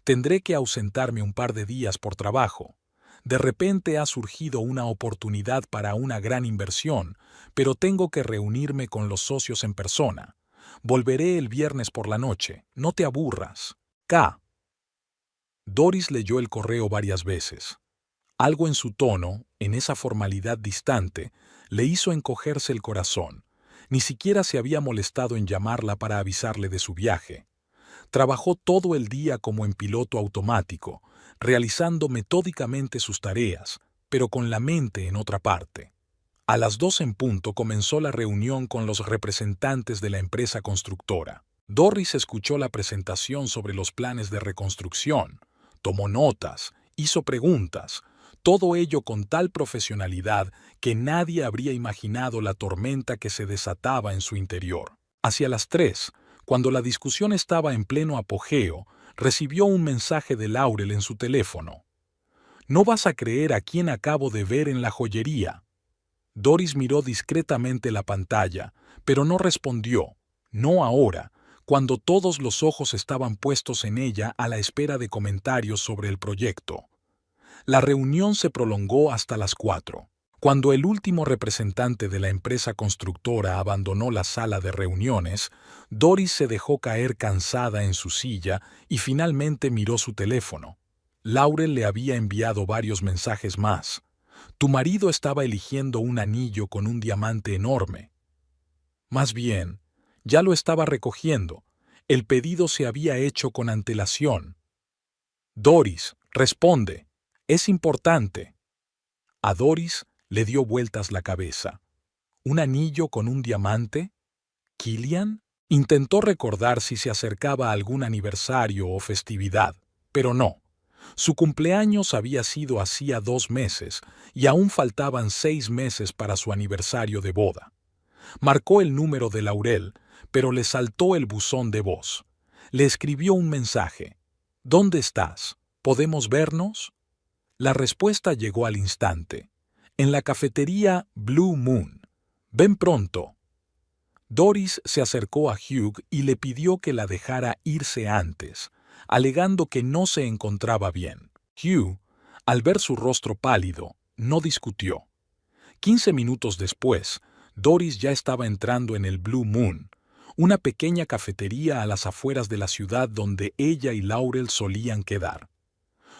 A: tendré que ausentarme un par de días por trabajo. De repente ha surgido una oportunidad para una gran inversión, pero tengo que reunirme con los socios en persona. Volveré el viernes por la noche. No te aburras. K. Doris leyó el correo varias veces. Algo en su tono, en esa formalidad distante, le hizo encogerse el corazón. Ni siquiera se había molestado en llamarla para avisarle de su viaje. Trabajó todo el día como en piloto automático, realizando metódicamente sus tareas, pero con la mente en otra parte. A las 2 en punto comenzó la reunión con los representantes de la empresa constructora. Doris escuchó la presentación sobre los planes de reconstrucción, tomó notas, hizo preguntas, todo ello con tal profesionalidad que nadie habría imaginado la tormenta que se desataba en su interior. Hacia las 3, cuando la discusión estaba en pleno apogeo, recibió un mensaje de Laurel en su teléfono. «No vas a creer a quién acabo de ver en la joyería». Doris miró discretamente la pantalla, pero no respondió, no ahora, cuando todos los ojos estaban puestos en ella a la espera de comentarios sobre el proyecto. La reunión se prolongó hasta las 4. Cuando el último representante de la empresa constructora abandonó la sala de reuniones, Doris se dejó caer cansada en su silla y finalmente miró su teléfono. Laurel le había enviado varios mensajes más. Tu marido estaba eligiendo un anillo con un diamante enorme. Más bien, ya lo estaba recogiendo. El pedido se había hecho con antelación. Doris, responde. Es importante. A Doris le dio vueltas la cabeza. ¿Un anillo con un diamante? ¿Killian? Intentó recordar si se acercaba a algún aniversario o festividad, pero no. Su cumpleaños había sido hacía 2 meses y aún faltaban 6 meses para su aniversario de boda. Marcó el número de Laurel, pero le saltó el buzón de voz. Le escribió un mensaje. ¿Dónde estás? ¿Podemos vernos? La respuesta llegó al instante. En la cafetería Blue Moon. Ven pronto. Doris se acercó a Hugh y le pidió que la dejara irse antes, alegando que no se encontraba bien. Hugh, al ver su rostro pálido, no discutió. 15 minutos después, Doris ya estaba entrando en el Blue Moon, una pequeña cafetería a las afueras de la ciudad donde ella y Laurel solían quedar.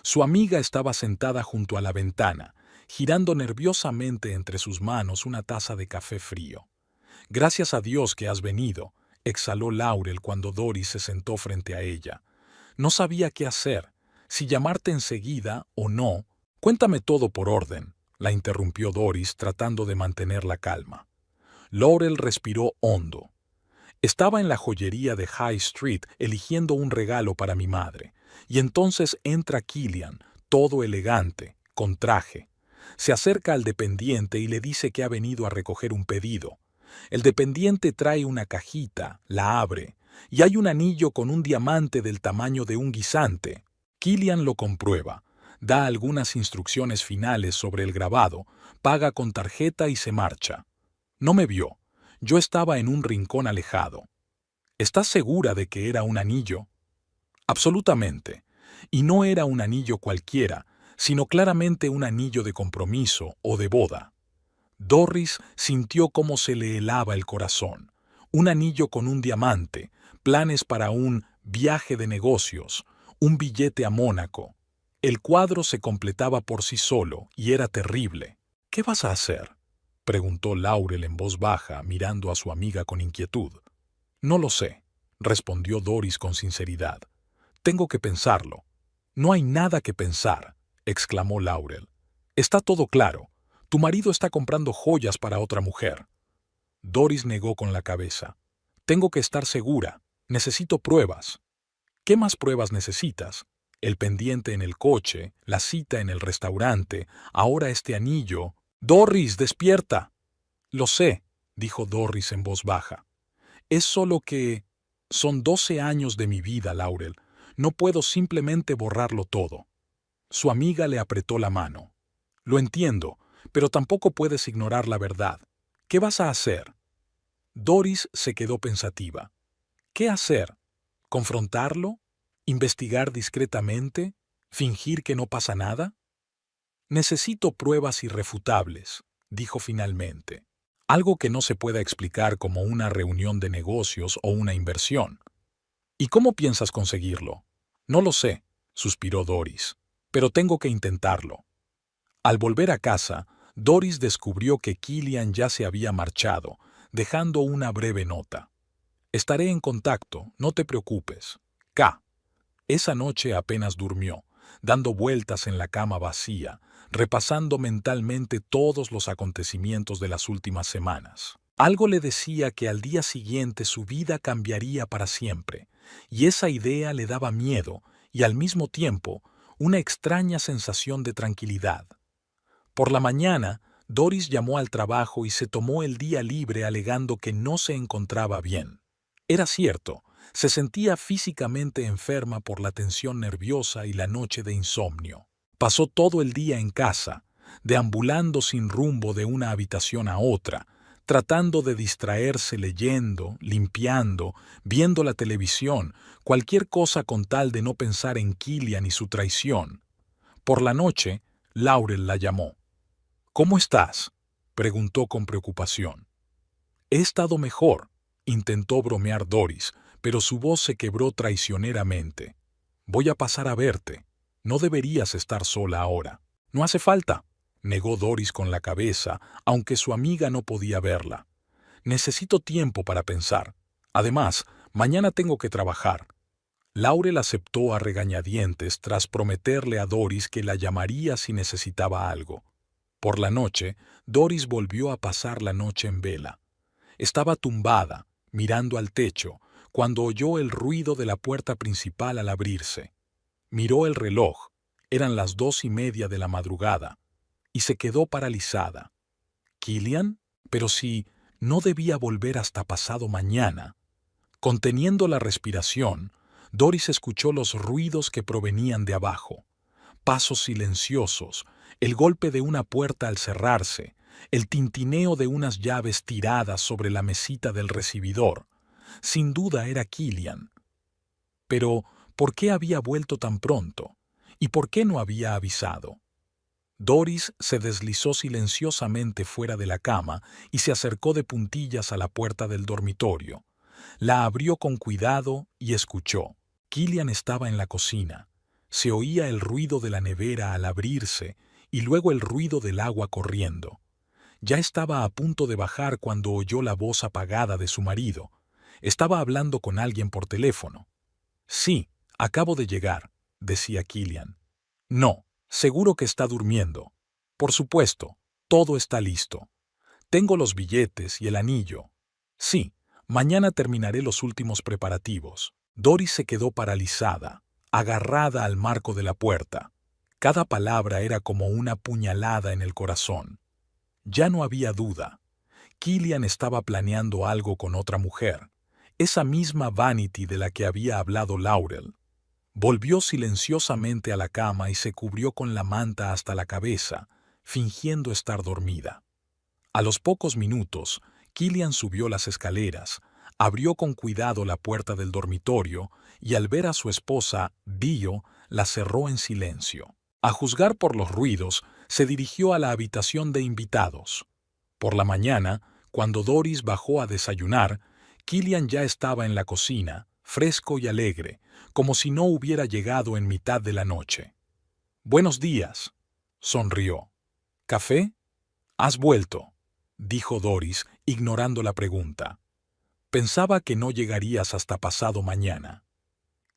A: Su amiga estaba sentada junto a la ventana, girando nerviosamente entre sus manos una taza de café frío. «Gracias a Dios que has venido», exhaló Laurel cuando Doris se sentó frente a ella. «No sabía qué hacer, si llamarte enseguida o no». «Cuéntame todo por orden», la interrumpió Doris tratando de mantener la calma. Laurel respiró hondo. «Estaba en la joyería de High Street eligiendo un regalo para mi madre, y entonces entra Killian, todo elegante, con traje. Se acerca al dependiente y le dice que ha venido a recoger un pedido. El dependiente trae una cajita, la abre, y hay un anillo con un diamante del tamaño de un guisante. Killian lo comprueba, da algunas instrucciones finales sobre el grabado, paga con tarjeta y se marcha. No me vio. Yo estaba en un rincón alejado. ¿Estás segura de que era un anillo? Absolutamente. Y no era un anillo cualquiera, sino claramente un anillo de compromiso o de boda. Doris sintió cómo se le helaba el corazón. Un anillo con un diamante, planes para un viaje de negocios, un billete a Mónaco. El cuadro se completaba por sí solo y era terrible. ¿Qué vas a hacer?, preguntó Laurel en voz baja, mirando a su amiga con inquietud. No lo sé, respondió Doris con sinceridad. Tengo que pensarlo. No hay nada que pensar, exclamó Laurel. Está todo claro. Tu marido está comprando joyas para otra mujer. Doris negó con la cabeza. Tengo que estar segura. Necesito pruebas. ¿Qué más pruebas necesitas? El pendiente en el coche, la cita en el restaurante, ahora este anillo. ¡Doris, despierta! Lo sé, dijo Doris en voz baja. Es solo que... Son 12 años de mi vida, Laurel. No puedo simplemente borrarlo todo. Su amiga le apretó la mano. Lo entiendo, pero tampoco puedes ignorar la verdad. ¿Qué vas a hacer? Doris se quedó pensativa. ¿Qué hacer? ¿Confrontarlo? ¿Investigar discretamente? ¿Fingir que no pasa nada? Necesito pruebas irrefutables, dijo finalmente. Algo que no se pueda explicar como una reunión de negocios o una inversión. ¿Y cómo piensas conseguirlo? No lo sé, suspiró Doris, pero tengo que intentarlo. Al volver a casa, Doris descubrió que Killian ya se había marchado, dejando una breve nota. Estaré en contacto, no te preocupes. K. Esa noche apenas durmió, dando vueltas en la cama vacía, repasando mentalmente todos los acontecimientos de las últimas semanas. Algo le decía que al día siguiente su vida cambiaría para siempre, y esa idea le daba miedo y al mismo tiempo una extraña sensación de tranquilidad. Por la mañana, Doris llamó al trabajo y se tomó el día libre alegando que no se encontraba bien. Era cierto, se sentía físicamente enferma por la tensión nerviosa y la noche de insomnio. Pasó todo el día en casa, deambulando sin rumbo de una habitación a otra, tratando de distraerse leyendo, limpiando, viendo la televisión, cualquier cosa con tal de no pensar en Killian y su traición. Por la noche, Laurel la llamó. «¿Cómo estás?», preguntó con preocupación. «He estado mejor», intentó bromear Doris, pero su voz se quebró traicioneramente. «Voy a pasar a verte. No deberías estar sola ahora». «No hace falta», negó Doris con la cabeza, aunque su amiga no podía verla. «Necesito tiempo para pensar. Además, mañana tengo que trabajar». Laurel aceptó a regañadientes tras prometerle a Doris que la llamaría si necesitaba algo. Por la noche, Doris volvió a pasar la noche en vela. Estaba tumbada, mirando al techo, cuando oyó el ruido de la puerta principal al abrirse. Miró el reloj, eran las 2:30 de la madrugada, y se quedó paralizada. ¿Killian? Pero si no debía volver hasta pasado mañana. Conteniendo la respiración, Doris escuchó los ruidos que provenían de abajo. Pasos silenciosos, el golpe de una puerta al cerrarse, el tintineo de unas llaves tiradas sobre la mesita del recibidor. Sin duda era Killian. Pero, ¿por qué había vuelto tan pronto? ¿Y por qué no había avisado? Doris se deslizó silenciosamente fuera de la cama y se acercó de puntillas a la puerta del dormitorio. La abrió con cuidado y escuchó. Killian estaba en la cocina. Se oía el ruido de la nevera al abrirse y luego el ruido del agua corriendo. Ya estaba a punto de bajar cuando oyó la voz apagada de su marido. Estaba hablando con alguien por teléfono. «Sí, acabo de llegar», decía Killian. «No, seguro que está durmiendo. Por supuesto, todo está listo. Tengo los billetes y el anillo. Sí, mañana terminaré los últimos preparativos». Doris se quedó paralizada, agarrada al marco de la puerta. Cada palabra era como una puñalada en el corazón. Ya no había duda. Killian estaba planeando algo con otra mujer, esa misma Vanity de la que había hablado Laurel. Volvió silenciosamente a la cama y se cubrió con la manta hasta la cabeza, fingiendo estar dormida. A los pocos minutos, Killian subió las escaleras, abrió con cuidado la puerta del dormitorio y al ver a su esposa, Dio, la cerró en silencio. A juzgar por los ruidos, se dirigió a la habitación de invitados. Por la mañana, cuando Doris bajó a desayunar, Killian ya estaba en la cocina, fresco y alegre, como si no hubiera llegado en mitad de la noche. «Buenos días», sonrió. «¿Café? Has vuelto», dijo Doris, ignorando la pregunta. «Pensaba que no llegarías hasta pasado mañana».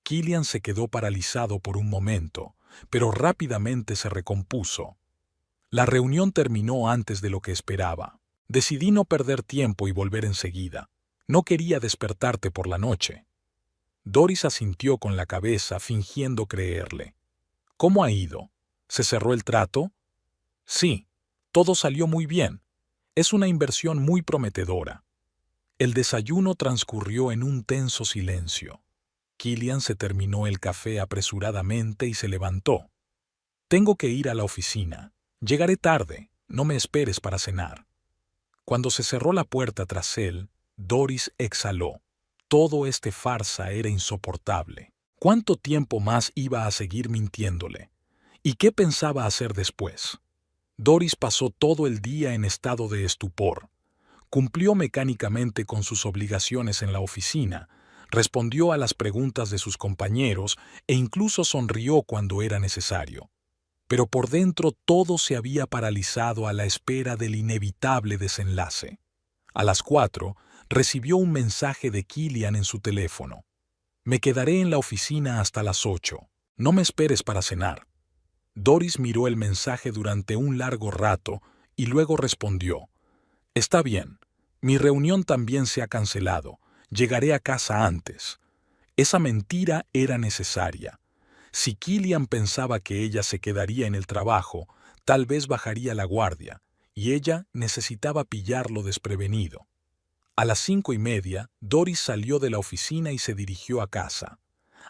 A: Killian se quedó paralizado por un momento, pero rápidamente se recompuso. La reunión terminó antes de lo que esperaba. Decidí no perder tiempo y volver enseguida. No quería despertarte por la noche. Doris asintió con la cabeza, fingiendo creerle. ¿Cómo ha ido? ¿Se cerró el trato? Sí, todo salió muy bien. Es una inversión muy prometedora. El desayuno transcurrió en un tenso silencio. Killian se terminó el café apresuradamente y se levantó. Tengo que ir a la oficina. Llegaré tarde. No me esperes para cenar. Cuando se cerró la puerta tras él, Doris exhaló. Todo este farsa era insoportable. ¿Cuánto tiempo más iba a seguir mintiéndole? ¿Y qué pensaba hacer después? Doris pasó todo el día en estado de estupor. Cumplió mecánicamente con sus obligaciones en la oficina, respondió a las preguntas de sus compañeros e incluso sonrió cuando era necesario. Pero por dentro todo se había paralizado a la espera del inevitable desenlace. A las 4, recibió un mensaje de Killian en su teléfono. «Me quedaré en la oficina hasta las 8. No me esperes para cenar». Doris miró el mensaje durante un largo rato y luego respondió. «Está bien. Mi reunión también se ha cancelado. Llegaré a casa antes». Esa mentira era necesaria. Si Killian pensaba que ella se quedaría en el trabajo, tal vez bajaría la guardia, y ella necesitaba pillarlo desprevenido. A las 5:30, Doris salió de la oficina y se dirigió a casa.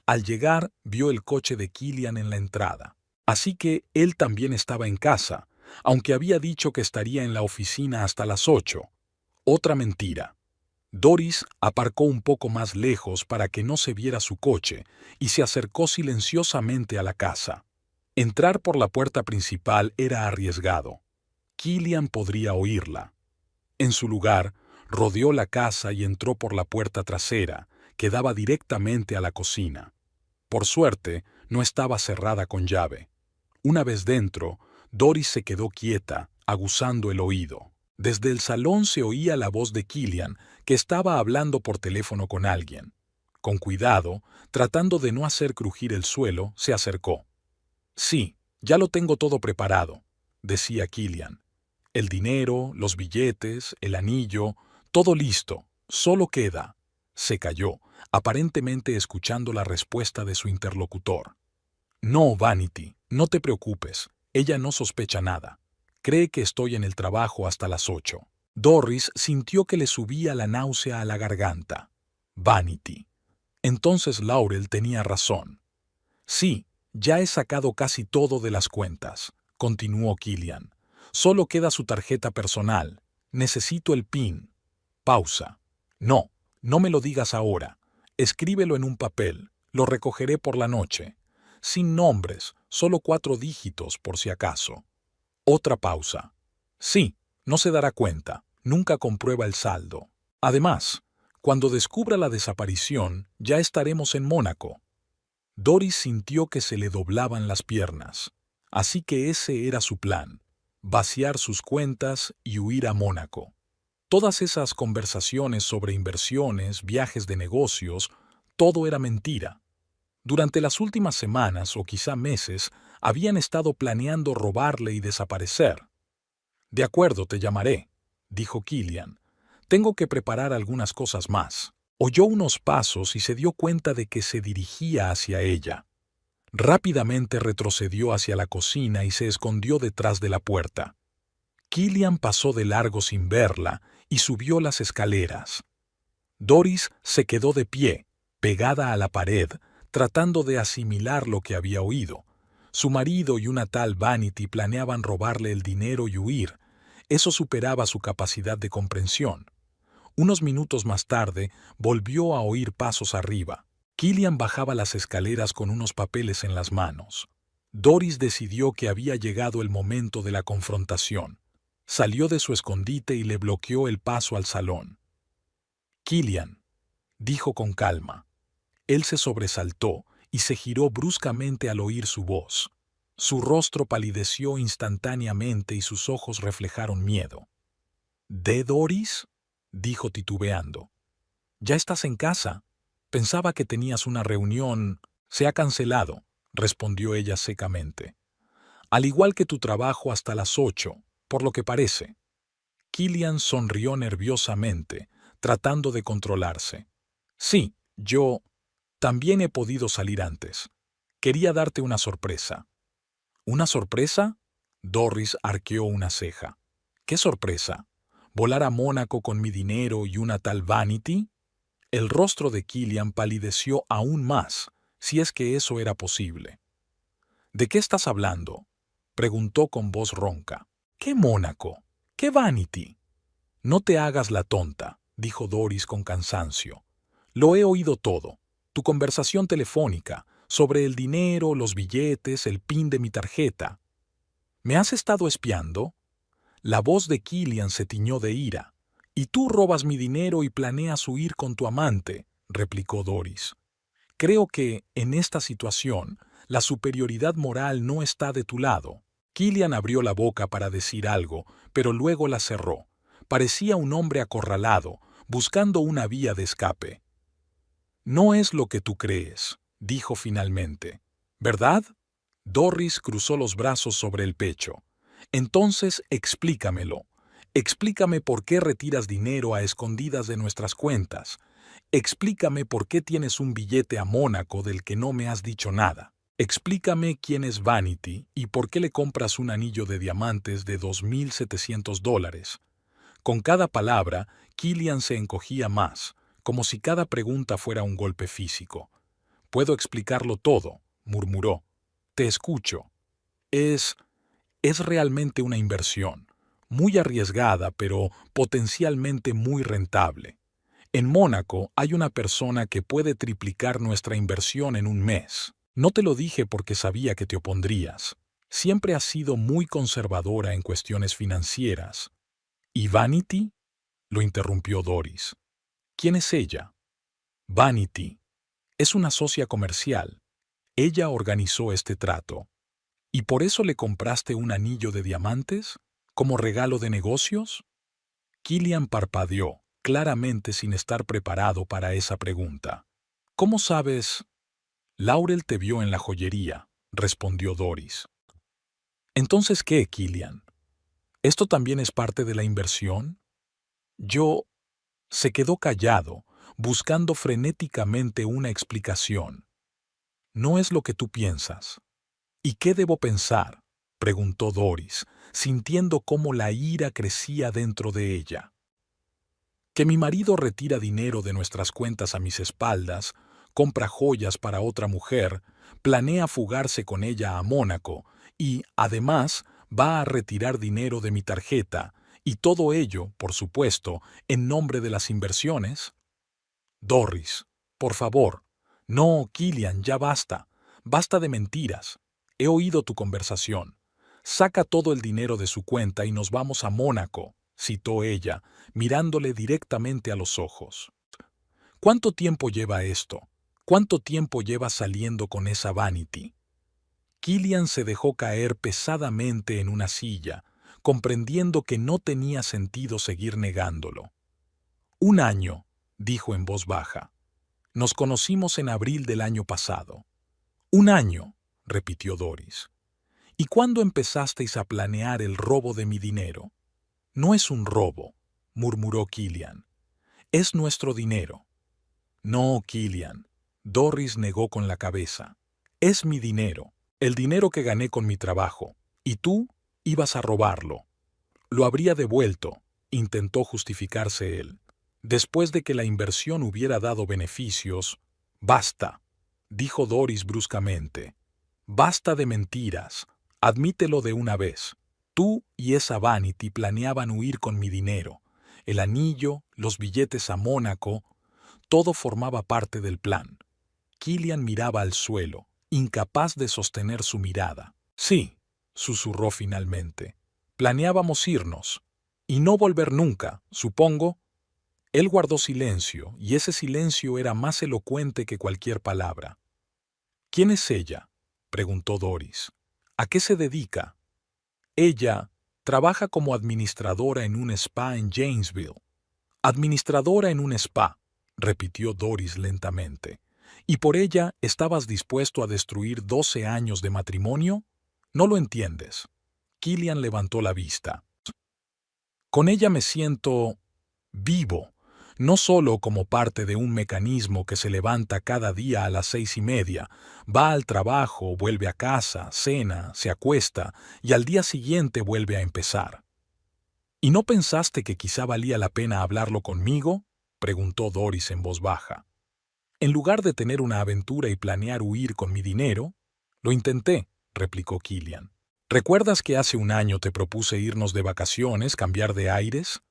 A: Al llegar, vio el coche de Killian en la entrada. Así que él también estaba en casa, aunque había dicho que estaría en la oficina hasta las 8. Otra mentira. Doris aparcó un poco más lejos para que no se viera su coche y se acercó silenciosamente a la casa. Entrar por la puerta principal era arriesgado. Killian podría oírla. En su lugar, rodeó la casa y entró por la puerta trasera, que daba directamente a la cocina. Por suerte, no estaba cerrada con llave. Una vez dentro, Doris se quedó quieta, aguzando el oído. Desde el salón se oía la voz de Killian, que estaba hablando por teléfono con alguien. Con cuidado, tratando de no hacer crujir el suelo, se acercó. «Sí, ya lo tengo todo preparado», decía Killian. «El dinero, los billetes, el anillo, todo listo. Solo queda». Se calló, aparentemente escuchando la respuesta de su interlocutor. «No, Vanity, no te preocupes. Ella no sospecha nada. Cree que estoy en el trabajo hasta las 8. Doris sintió que le subía la náusea a la garganta. Vanity. Entonces Laurel tenía razón. «Sí, ya he sacado casi todo de las cuentas», continuó Killian. «Solo queda su tarjeta personal. Necesito el PIN». Pausa. «No, no me lo digas ahora. Escríbelo en un papel. Lo recogeré por la noche. Sin nombres, solo 4 dígitos por si acaso». Otra pausa. «Sí, no se dará cuenta. Nunca comprueba el saldo. Además, cuando descubra la desaparición, ya estaremos en Mónaco». Doris sintió que se le doblaban las piernas. Así que ese era su plan: vaciar sus cuentas y huir a Mónaco. Todas esas conversaciones sobre inversiones, viajes de negocios, todo era mentira. Durante las últimas semanas o quizá meses, habían estado planeando robarle y desaparecer. «De acuerdo, te llamaré», dijo Killian. «Tengo que preparar algunas cosas más». Oyó unos pasos y se dio cuenta de que se dirigía hacia ella. Rápidamente retrocedió hacia la cocina y se escondió detrás de la puerta. Killian pasó de largo sin verla y subió las escaleras. Doris se quedó de pie, pegada a la pared, tratando de asimilar lo que había oído. Su marido y una tal Vanity planeaban robarle el dinero y huir. Eso superaba su capacidad de comprensión. Unos minutos más tarde, volvió a oír pasos arriba. Killian bajaba las escaleras con unos papeles en las manos. Doris decidió que había llegado el momento de la confrontación. Salió de su escondite y le bloqueó el paso al salón. «Killian», dijo con calma. Él se sobresaltó y se giró bruscamente al oír su voz. Su rostro palideció instantáneamente y sus ojos reflejaron miedo. «¿De Doris?», dijo titubeando. «Ya estás en casa. Pensaba que tenías una reunión. Se ha cancelado», respondió ella secamente. «Al igual que tu trabajo hasta las 8, por lo que parece». Killian sonrió nerviosamente, tratando de controlarse. «Sí, yo también he podido salir antes. Quería darte una sorpresa». «¿Una sorpresa?», Doris arqueó una ceja. «¿Qué sorpresa? ¿Volar a Mónaco con mi dinero y una tal Vanity?». El rostro de Killian palideció aún más, si es que eso era posible. «¿De qué estás hablando?», preguntó con voz ronca. «¿Qué Mónaco? ¿Qué Vanity?». «No te hagas la tonta», dijo Doris con cansancio. «Lo he oído todo. Tu conversación telefónica, sobre el dinero, los billetes, el PIN de mi tarjeta». «¿Me has estado espiando?». La voz de Killian se tiñó de ira. «Y tú robas mi dinero y planeas huir con tu amante», replicó Doris. «Creo que, en esta situación, la superioridad moral no está de tu lado». Killian abrió la boca para decir algo, pero luego la cerró. Parecía un hombre acorralado, buscando una vía de escape. «No es lo que tú crees», dijo finalmente. «¿Verdad?». Doris cruzó los brazos sobre el pecho. «Entonces explícamelo. Explícame por qué retiras dinero a escondidas de nuestras cuentas. Explícame por qué tienes un billete a Mónaco del que no me has dicho nada. Explícame quién es Vanity y por qué le compras un anillo de diamantes de $2,700. Con cada palabra, Killian se encogía más, como si cada pregunta fuera un golpe físico. «Puedo explicarlo todo», murmuró. «Te escucho. Es realmente una inversión, muy arriesgada, pero potencialmente muy rentable. En Mónaco hay una persona que puede triplicar nuestra inversión en un mes. No te lo dije porque sabía que te opondrías. Siempre has sido muy conservadora en cuestiones financieras». «¿Y Vanity?», lo interrumpió Doris. «¿Quién es ella?». «Vanity. Es una socia comercial. Ella organizó este trato». «¿Y por eso le compraste un anillo de diamantes? ¿Como regalo de negocios?». Killian parpadeó, claramente sin estar preparado para esa pregunta. «¿Cómo sabes?». «Laurel te vio en la joyería», respondió Doris. «¿Entonces qué, Killian? ¿Esto también es parte de la inversión?». «Yo…». Se quedó callado, buscando frenéticamente una explicación. «No es lo que tú piensas». «¿Y qué debo pensar?», preguntó Doris, sintiendo cómo la ira crecía dentro de ella. «Que mi marido retira dinero de nuestras cuentas a mis espaldas, compra joyas para otra mujer, planea fugarse con ella a Mónaco y, además, va a retirar dinero de mi tarjeta, y todo ello, por supuesto, en nombre de las inversiones». «Doris, por favor». «No, Killian, ya basta. Basta de mentiras. He oído tu conversación. Saca todo el dinero de su cuenta y nos vamos a Mónaco», citó ella, mirándole directamente a los ojos. «¿Cuánto tiempo lleva esto? ¿Cuánto tiempo llevas saliendo con esa Vanity?». Killian se dejó caer pesadamente en una silla, comprendiendo que no tenía sentido seguir negándolo. «Un año», dijo en voz baja. «Nos conocimos en abril del año pasado». «Un año», repitió Doris. «¿Y cuándo empezasteis a planear el robo de mi dinero?». «No es un robo», murmuró Killian. «Es nuestro dinero». «No, Killian», Doris negó con la cabeza. «Es mi dinero, el dinero que gané con mi trabajo, y tú ibas a robarlo. Lo habría devuelto, intentó justificarse él. Después de que la inversión hubiera dado beneficios. Basta, dijo Doris bruscamente. Basta de mentiras. Admítelo de una vez. Tú y esa Vanity planeaban huir con mi dinero. El anillo, los billetes a Mónaco, todo formaba parte del plan. Killian miraba al suelo, incapaz de sostener su mirada. Sí, susurró finalmente. Planeábamos irnos. Y no volver nunca, supongo. Él guardó silencio, y ese silencio era más elocuente que cualquier palabra. ¿Quién es ella?, preguntó Doris. ¿A qué se dedica? Ella trabaja como administradora en un spa en Janesville. Administradora en un spa, repitió Doris lentamente. ¿Y por ella estabas dispuesto a destruir 12 años de matrimonio? No lo entiendes. Killian levantó la vista. Con ella me siento vivo, no solo como parte de un mecanismo que se levanta cada día a las 6:30, va al trabajo, vuelve a casa, cena, se acuesta y al día siguiente vuelve a empezar. ¿Y no pensaste que quizá valía la pena hablarlo conmigo?, preguntó Doris en voz baja. En lugar de tener una aventura y planear huir con mi dinero, lo intenté, replicó Killian. ¿Recuerdas que hace un año te propuse irnos de vacaciones, cambiar de aires?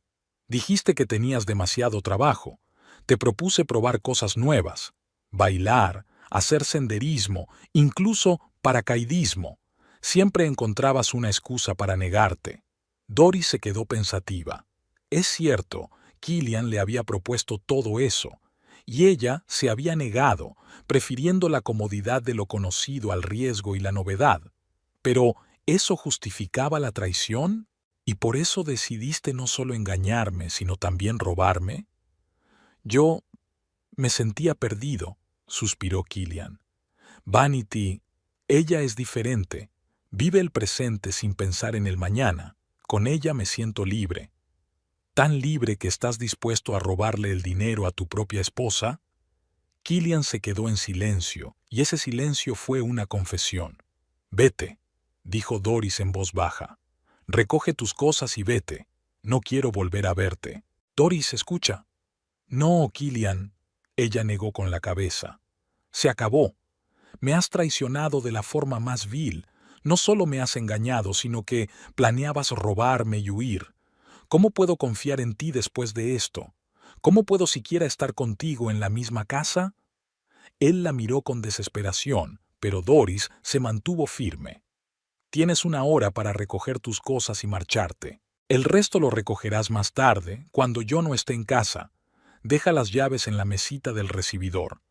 A: Dijiste que tenías demasiado trabajo. Te propuse probar cosas nuevas, bailar, hacer senderismo, incluso paracaidismo. Siempre encontrabas una excusa para negarte. Doris se quedó pensativa. Es cierto, Killian le había propuesto todo eso, y ella se había negado, prefiriendo la comodidad de lo conocido al riesgo y la novedad. Pero, ¿eso justificaba la traición? ¿Y por eso decidiste no solo engañarme, sino también robarme? Yo me sentía perdido, suspiró Killian. Vanity, ella es diferente. Vive el presente sin pensar en el mañana. Con ella me siento libre. ¿Tan libre que estás dispuesto a robarle el dinero a tu propia esposa? Killian se quedó en silencio, y ese silencio fue una confesión. Vete, dijo Doris en voz baja. Recoge tus cosas y vete. No quiero volver a verte. Doris, escucha. No, Killian. Ella negó con la cabeza. Se acabó. Me has traicionado de la forma más vil. No solo me has engañado, sino que planeabas robarme y huir. ¿Cómo puedo confiar en ti después de esto? ¿Cómo puedo siquiera estar contigo en la misma casa? Él la miró con desesperación, pero Doris se mantuvo firme. Tienes una hora para recoger tus cosas y marcharte. El resto lo recogerás más tarde, cuando yo no esté en casa. Deja las llaves en la mesita del recibidor.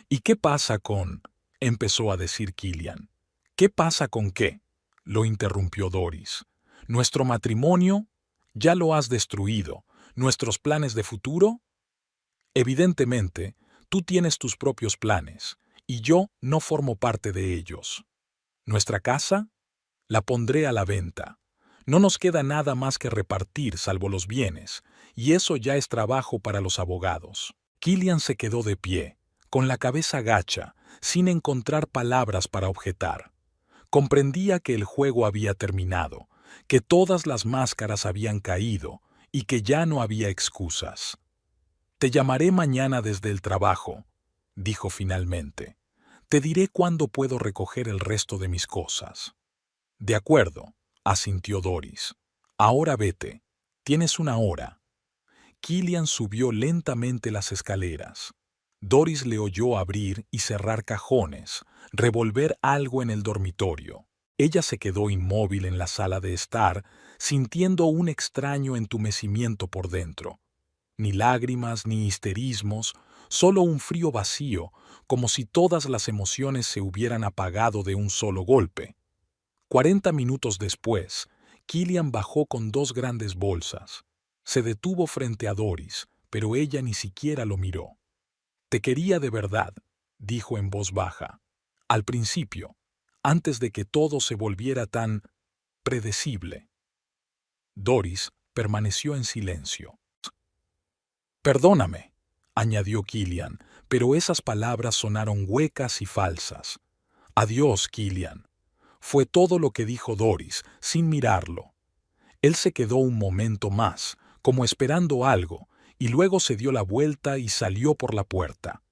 A: ¿Y qué pasa con...? Empezó a decir Killian. ¿Qué pasa con qué?, lo interrumpió Doris. Nuestro matrimonio ya lo has destruido. ¿Nuestros planes de futuro? Evidentemente, tú tienes tus propios planes, y yo no formo parte de ellos. ¿Nuestra casa? La pondré a la venta. No nos queda nada más que repartir salvo los bienes, y eso ya es trabajo para los abogados. Killian se quedó de pie, con la cabeza gacha, sin encontrar palabras para objetar. Comprendía que el juego había terminado, que todas las máscaras habían caído y que ya no había excusas. Te llamaré mañana desde el trabajo, dijo finalmente. Te diré cuándo puedo recoger el resto de mis cosas. De acuerdo, asintió Doris. Ahora vete. Tienes una hora. Killian subió lentamente las escaleras. Doris le oyó abrir y cerrar cajones, revolver algo en el dormitorio. Ella se quedó inmóvil en la sala de estar, sintiendo un extraño entumecimiento por dentro. Ni lágrimas ni histerismos, solo un frío vacío, como si todas las emociones se hubieran apagado de un solo golpe. 40 minutos después, Killian bajó con 2 grandes bolsas. Se detuvo frente a Doris, pero ella ni siquiera lo miró. Te quería de verdad, dijo en voz baja. Al principio, antes de que todo se volviera tan predecible. Doris permaneció en silencio. Perdóname, añadió Killian, pero esas palabras sonaron huecas y falsas. Adiós, Killian. Fue todo lo que dijo Doris, sin mirarlo. Él se quedó un momento más, como esperando algo, y luego se dio la vuelta y salió por la puerta.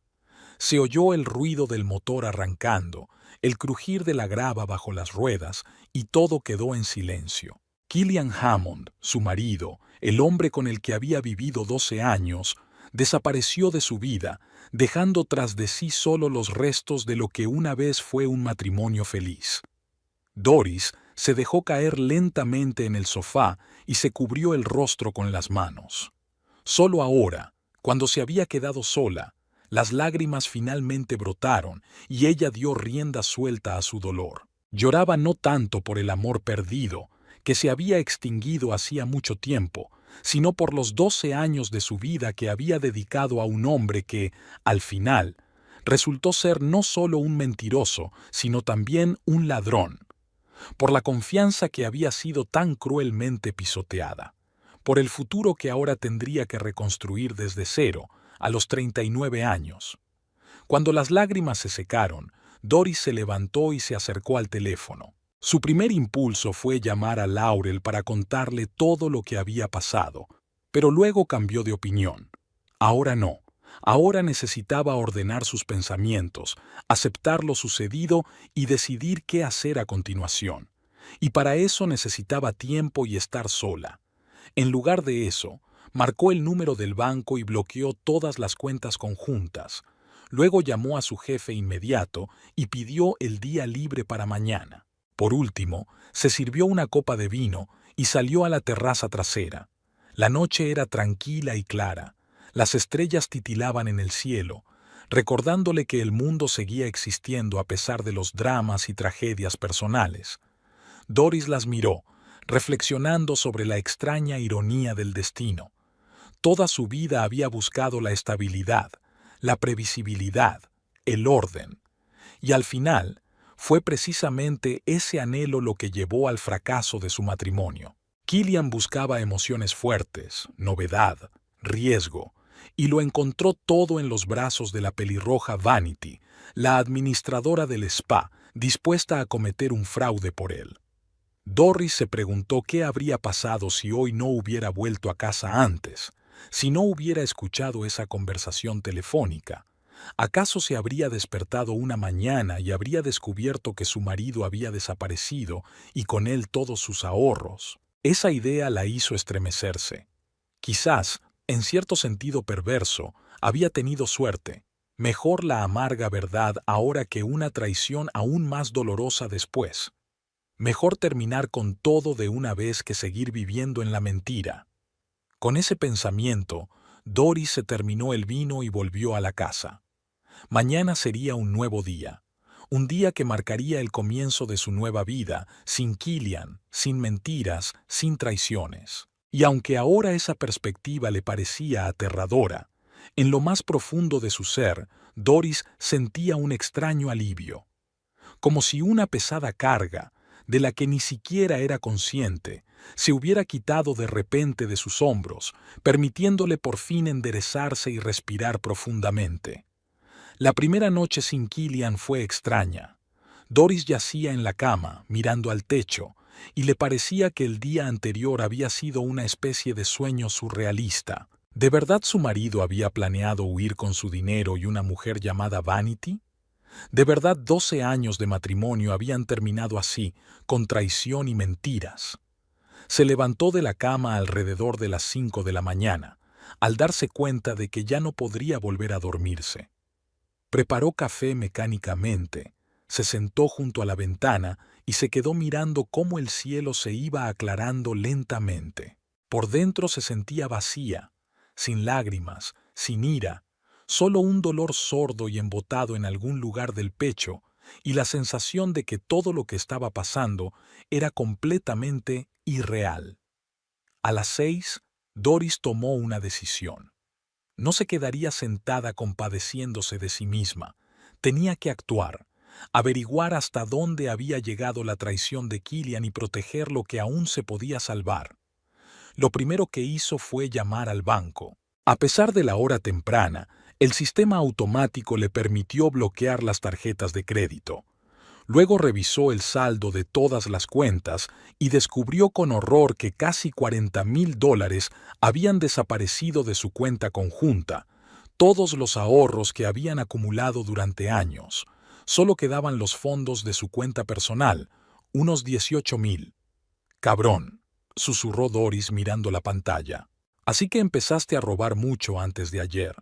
A: Se oyó el ruido del motor arrancando, el crujir de la grava bajo las ruedas, y todo quedó en silencio. Killian Hammond, su marido, el hombre con el que había vivido 12 años, desapareció de su vida, dejando tras de sí solo los restos de lo que una vez fue un matrimonio feliz. Doris se dejó caer lentamente en el sofá y se cubrió el rostro con las manos. Solo ahora, cuando se había quedado sola, las lágrimas finalmente brotaron y ella dio rienda suelta a su dolor. Lloraba no tanto por el amor perdido, que se había extinguido hacía mucho tiempo, sino por los 12 años de su vida que había dedicado a un hombre que, al final, resultó ser no solo un mentiroso, sino también un ladrón, por la confianza que había sido tan cruelmente pisoteada, por el futuro que ahora tendría que reconstruir desde cero, a los 39 años. Cuando las lágrimas se secaron, Doris se levantó y se acercó al teléfono. Su primer impulso fue llamar a Laurel para contarle todo lo que había pasado, pero luego cambió de opinión. Ahora no. Ahora necesitaba ordenar sus pensamientos, aceptar lo sucedido y decidir qué hacer a continuación. Y para eso necesitaba tiempo y estar sola. En lugar de eso, marcó el número del banco y bloqueó todas las cuentas conjuntas. Luego llamó a su jefe inmediato y pidió el día libre para mañana. Por último, se sirvió una copa de vino y salió a la terraza trasera. La noche era tranquila y clara. Las estrellas titilaban en el cielo, recordándole que el mundo seguía existiendo a pesar de los dramas y tragedias personales. Doris las miró, reflexionando sobre la extraña ironía del destino. Toda su vida había buscado la estabilidad, la previsibilidad, el orden. Y al final, fue precisamente ese anhelo lo que llevó al fracaso de su matrimonio. Killian buscaba emociones fuertes, novedad, riesgo, y lo encontró todo en los brazos de la pelirroja Vanity, la administradora del spa, dispuesta a cometer un fraude por él. Doris se preguntó qué habría pasado si hoy no hubiera vuelto a casa antes, si no hubiera escuchado esa conversación telefónica. ¿Acaso se habría despertado una mañana y habría descubierto que su marido había desaparecido y con él todos sus ahorros? Esa idea la hizo estremecerse. Quizás, en cierto sentido perverso, había tenido suerte. Mejor la amarga verdad ahora que una traición aún más dolorosa después. Mejor terminar con todo de una vez que seguir viviendo en la mentira. Con ese pensamiento, Doris se terminó el vino y volvió a la casa. Mañana sería un nuevo día, un día que marcaría el comienzo de su nueva vida, sin Killian, sin mentiras, sin traiciones. Y aunque ahora esa perspectiva le parecía aterradora, en lo más profundo de su ser, Doris sentía un extraño alivio, como si una pesada carga, de la que ni siquiera era consciente, se hubiera quitado de repente de sus hombros, permitiéndole por fin enderezarse y respirar profundamente. La primera noche sin Killian fue extraña. Doris yacía en la cama, mirando al techo, y le parecía que el día anterior había sido una especie de sueño surrealista. ¿De verdad su marido había planeado huir con su dinero y una mujer llamada Vanity? ¿De verdad 12 años de matrimonio habían terminado así, con traición y mentiras? Se levantó de la cama alrededor de las 5 de la mañana, al darse cuenta de que ya no podría volver a dormirse. Preparó café mecánicamente, se sentó junto a la ventana y se quedó mirando cómo el cielo se iba aclarando lentamente. Por dentro se sentía vacía, sin lágrimas, sin ira, solo un dolor sordo y embotado en algún lugar del pecho y la sensación de que todo lo que estaba pasando era completamente irreal. A las 6, Doris tomó una decisión. No se quedaría sentada compadeciéndose de sí misma. Tenía que actuar, averiguar hasta dónde había llegado la traición de Killian y proteger lo que aún se podía salvar. Lo primero que hizo fue llamar al banco. A pesar de la hora temprana, el sistema automático le permitió bloquear las tarjetas de crédito. Luego revisó el saldo de todas las cuentas y descubrió con horror que casi $40,000 habían desaparecido de su cuenta conjunta, todos los ahorros que habían acumulado durante años. Solo quedaban los fondos de su cuenta personal, unos 18,000. Cabrón, susurró Doris mirando la pantalla. Así que empezaste a robar mucho antes de ayer.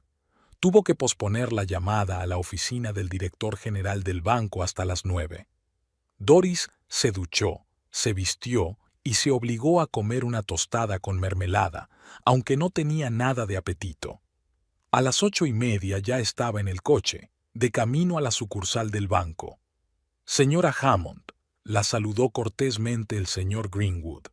A: Tuvo que posponer la llamada a la oficina del director general del banco hasta las 9. Doris se duchó, se vistió y se obligó a comer una tostada con mermelada, aunque no tenía nada de apetito. A las 8:30 ya estaba en el coche, de camino a la sucursal del banco. Señora Hammond, la saludó cortésmente el señor Greenwood.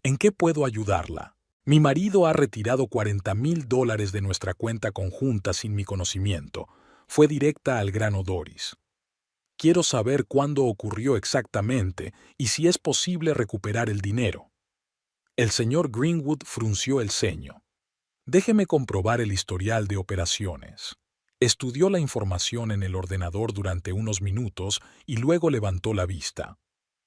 A: ¿En qué puedo ayudarla? Mi marido ha retirado $40,000 de nuestra cuenta conjunta sin mi conocimiento. Fue directa al grano Doris. Quiero saber cuándo ocurrió exactamente y si es posible recuperar el dinero. El señor Greenwood frunció el ceño. Déjeme comprobar el historial de operaciones. Estudió la información en el ordenador durante unos minutos y luego levantó la vista.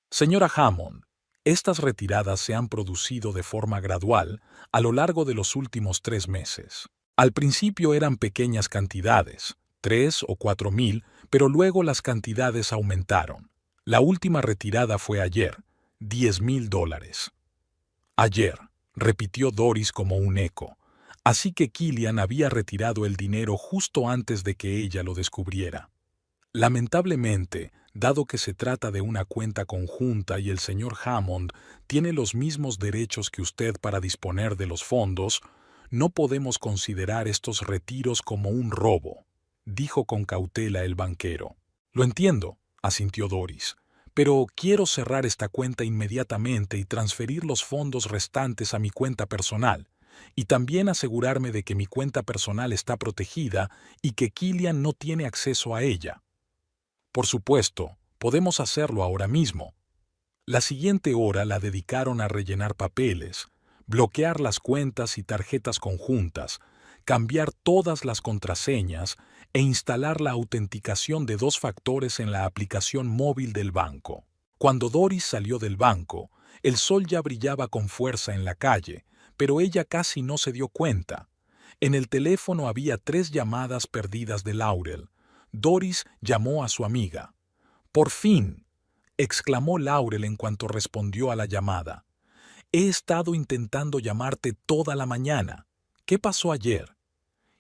A: Señora Hammond, estas retiradas se han producido de forma gradual a lo largo de los últimos 3 meses. Al principio eran pequeñas cantidades, 3 o 4,000, pero luego las cantidades aumentaron. La última retirada fue ayer, $10,000. Ayer, repitió Doris como un eco. Así que Killian había retirado el dinero justo antes de que ella lo descubriera. Lamentablemente, dado que se trata de una cuenta conjunta y el señor Hammond tiene los mismos derechos que usted para disponer de los fondos, no podemos considerar estos retiros como un robo, dijo con cautela el banquero. Lo entiendo, asintió Doris, pero quiero cerrar esta cuenta inmediatamente y transferir los fondos restantes a mi cuenta personal, y también asegurarme de que mi cuenta personal está protegida y que Killian no tiene acceso a ella. Por supuesto, podemos hacerlo ahora mismo. La siguiente hora la dedicaron a rellenar papeles, bloquear las cuentas y tarjetas conjuntas, cambiar todas las contraseñas e instalar la autenticación de 2 factores en la aplicación móvil del banco. Cuando Doris salió del banco, el sol ya brillaba con fuerza en la calle, pero ella casi no se dio cuenta. En el teléfono había 3 llamadas perdidas de Laurel. Doris llamó a su amiga. «¡Por fin!», exclamó Laurel en cuanto respondió a la llamada. «He estado intentando llamarte toda la mañana. ¿Qué pasó ayer?»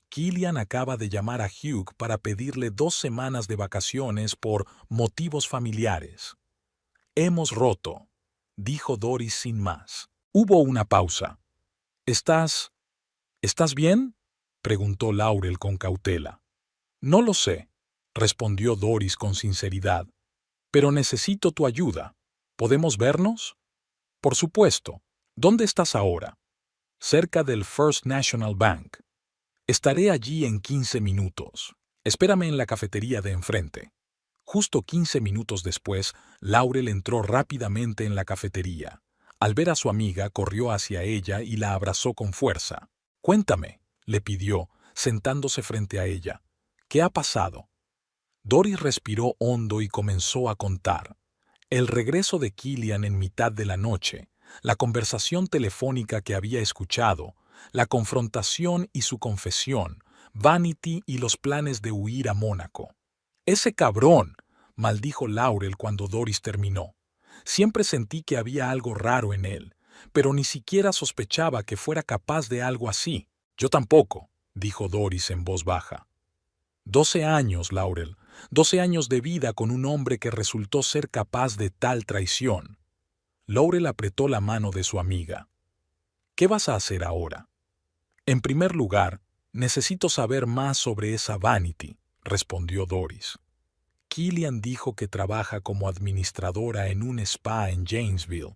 A: Killian acaba de llamar a Hugh para pedirle 2 semanas de vacaciones por motivos familiares. «Hemos roto», dijo Doris sin más. Hubo una pausa. ¿Estás bien?», preguntó Laurel con cautela. «No lo sé», respondió Doris con sinceridad. «Pero necesito tu ayuda. ¿Podemos vernos?» «Por supuesto. ¿Dónde estás ahora?» «Cerca del First National Bank. Estaré allí en 15 minutos. Espérame en la cafetería de enfrente». Justo 15 minutos después, Laurel entró rápidamente en la cafetería. Al ver a su amiga, corrió hacia ella y la abrazó con fuerza. «Cuéntame», le pidió, sentándose frente a ella. «¿Qué ha pasado?» Doris respiró hondo y comenzó a contar. El regreso de Killian en mitad de la noche, la conversación telefónica que había escuchado, la confrontación y su confesión, Vanity y los planes de huir a Mónaco. «¡Ese cabrón!», maldijo Laurel cuando Doris terminó. «Siempre sentí que había algo raro en él, pero ni siquiera sospechaba que fuera capaz de algo así». «Yo tampoco», dijo Doris en voz baja. 12 años, Laurel. 12 años de vida con un hombre que resultó ser capaz de tal traición». Laurel apretó la mano de su amiga. «¿Qué vas a hacer ahora?» «En primer lugar, necesito saber más sobre esa Vanity», respondió Doris. «Killian dijo que trabaja como administradora en un spa en Janesville.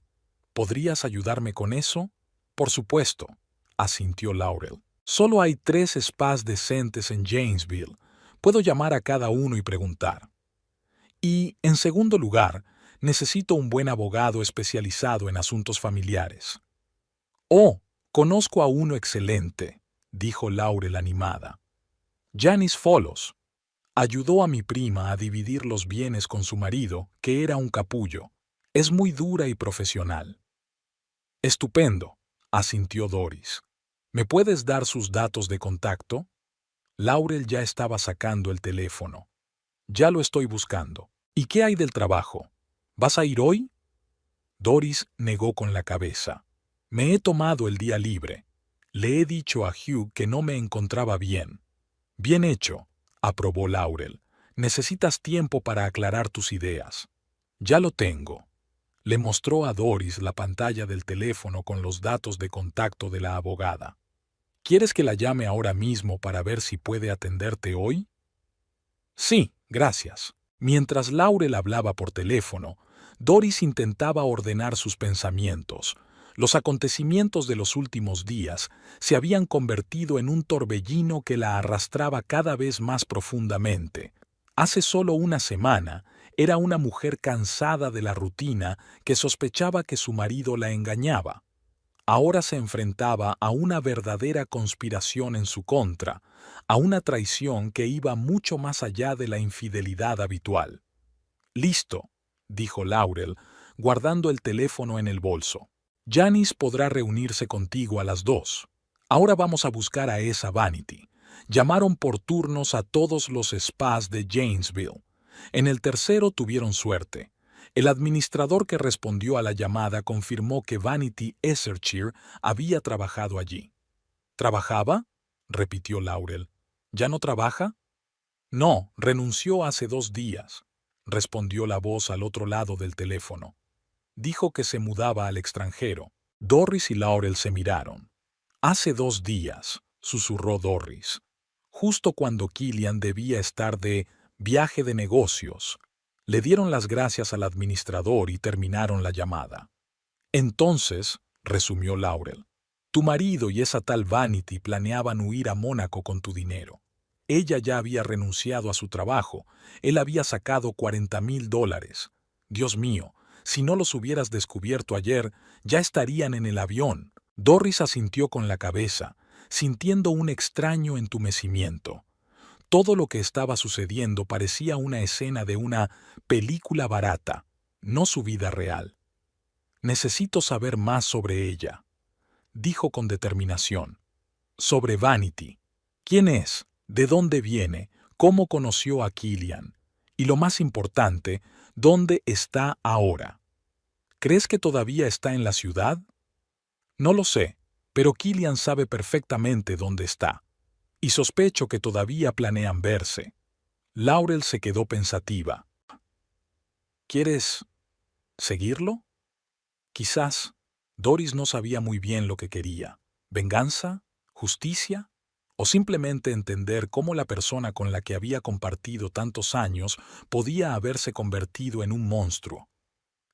A: ¿Podrías ayudarme con eso?» «Por supuesto», asintió Laurel. «Solo hay 3 spas decentes en Janesville. Puedo llamar a cada uno y preguntar. Y, en segundo lugar, necesito un buen abogado especializado en asuntos familiares». «Oh, conozco a uno excelente», dijo Laurel animada. «Janice Folos». Ayudó a mi prima a dividir los bienes con su marido, que era un capullo. Es muy dura y profesional. Estupendo, asintió Doris. ¿Me puedes dar sus datos de contacto? Laurel ya estaba sacando el teléfono. Ya lo estoy buscando. ¿Y qué hay del trabajo? ¿Vas a ir hoy? Doris negó con la cabeza. Me he tomado el día libre. Le he dicho a Hugh que no me encontraba bien. Bien hecho, aprobó Laurel. Necesitas tiempo para aclarar tus ideas. Ya lo tengo. Le mostró a Doris la pantalla del teléfono con los datos de contacto de la abogada. ¿Quieres que la llame ahora mismo para ver si puede atenderte hoy? Sí, gracias. Mientras Laurel hablaba por teléfono, Doris intentaba ordenar sus pensamientos. Los acontecimientos de los últimos días se habían convertido en un torbellino que la arrastraba cada vez más profundamente. Hace solo una semana, era una mujer cansada de la rutina que sospechaba que su marido la engañaba. Ahora se enfrentaba a una verdadera conspiración en su contra, a una traición que iba mucho más allá de la infidelidad habitual. Listo, dijo Laurel, guardando el teléfono en el bolso. Janice podrá reunirse contigo a las 2. Ahora vamos a buscar a esa Vanity. Llamaron por turnos a todos los spas de Janesville. En el tercero tuvieron suerte. El administrador que respondió a la llamada confirmó que Vanity Esserchir había trabajado allí. ¿Trabajaba? Repitió Laurel. ¿Ya no trabaja? No, renunció hace 2 días, respondió la voz al otro lado del teléfono. Dijo que se mudaba al extranjero. Doris y Laurel se miraron. Hace 2 días, susurró Doris, justo cuando Killian debía estar de viaje de negocios. Le dieron las gracias al administrador y terminaron la llamada. Entonces, resumió Laurel, tu marido y esa tal Vanity planeaban huir a Mónaco con tu dinero. Ella ya había renunciado a su trabajo. Él había sacado $40,000. Dios mío, si no los hubieras descubierto ayer, ya estarían en el avión. Doris asintió con la cabeza, sintiendo un extraño entumecimiento. Todo lo que estaba sucediendo parecía una escena de una película barata, no su vida real. Necesito saber más sobre ella, dijo con determinación. Sobre Vanity. ¿Quién es? ¿De dónde viene? ¿Cómo conoció a Killian? Y lo más importante, ¿dónde está ahora? ¿Crees que todavía está en la ciudad? No lo sé, pero Killian sabe perfectamente dónde está. Y sospecho que todavía planean verse. Laurel se quedó pensativa. ¿Quieres seguirlo? Quizás. Doris no sabía muy bien lo que quería. ¿Venganza? ¿Justicia? ¿O simplemente entender cómo la persona con la que había compartido tantos años podía haberse convertido en un monstruo?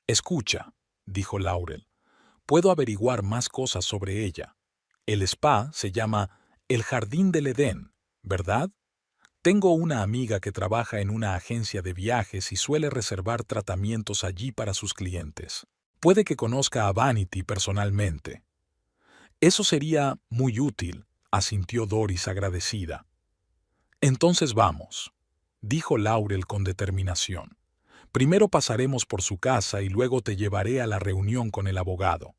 A: Escucha, dijo Laurel. Puedo averiguar más cosas sobre ella. El spa se llama El Jardín del Edén, ¿verdad? Tengo una amiga que trabaja en una agencia de viajes y suele reservar tratamientos allí para sus clientes. Puede que conozca a Vanity personalmente. Eso sería muy útil, asintió Doris agradecida. Entonces vamos, dijo Laurel con determinación. Primero pasaremos por su casa y luego te llevaré a la reunión con el abogado.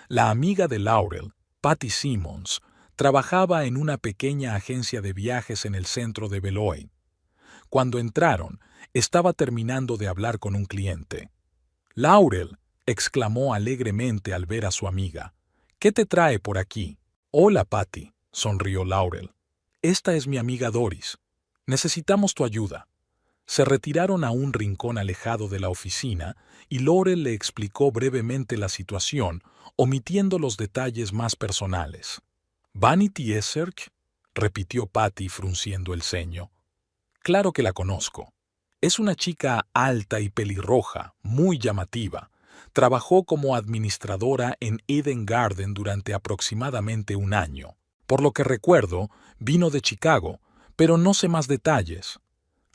A: La amiga de Laurel, Patty Simmons, trabajaba en una pequeña agencia de viajes en el centro de Beloit. Cuando entraron, estaba terminando de hablar con un cliente. «Laurel», exclamó alegremente al ver a su amiga. «¿Qué te trae por aquí?» «Hola, Patty», sonrió Laurel. «Esta es mi amiga Doris. Necesitamos tu ayuda». Se retiraron a un rincón alejado de la oficina y Laurel le explicó brevemente la situación, omitiendo los detalles más personales. «¿Vanity Esserch?», repitió Patty frunciendo el ceño. «Claro que la conozco. Es una chica alta y pelirroja, muy llamativa. Trabajó como administradora en Eden Garden durante aproximadamente 1 año. Por lo que recuerdo, vino de Chicago, pero no sé más detalles».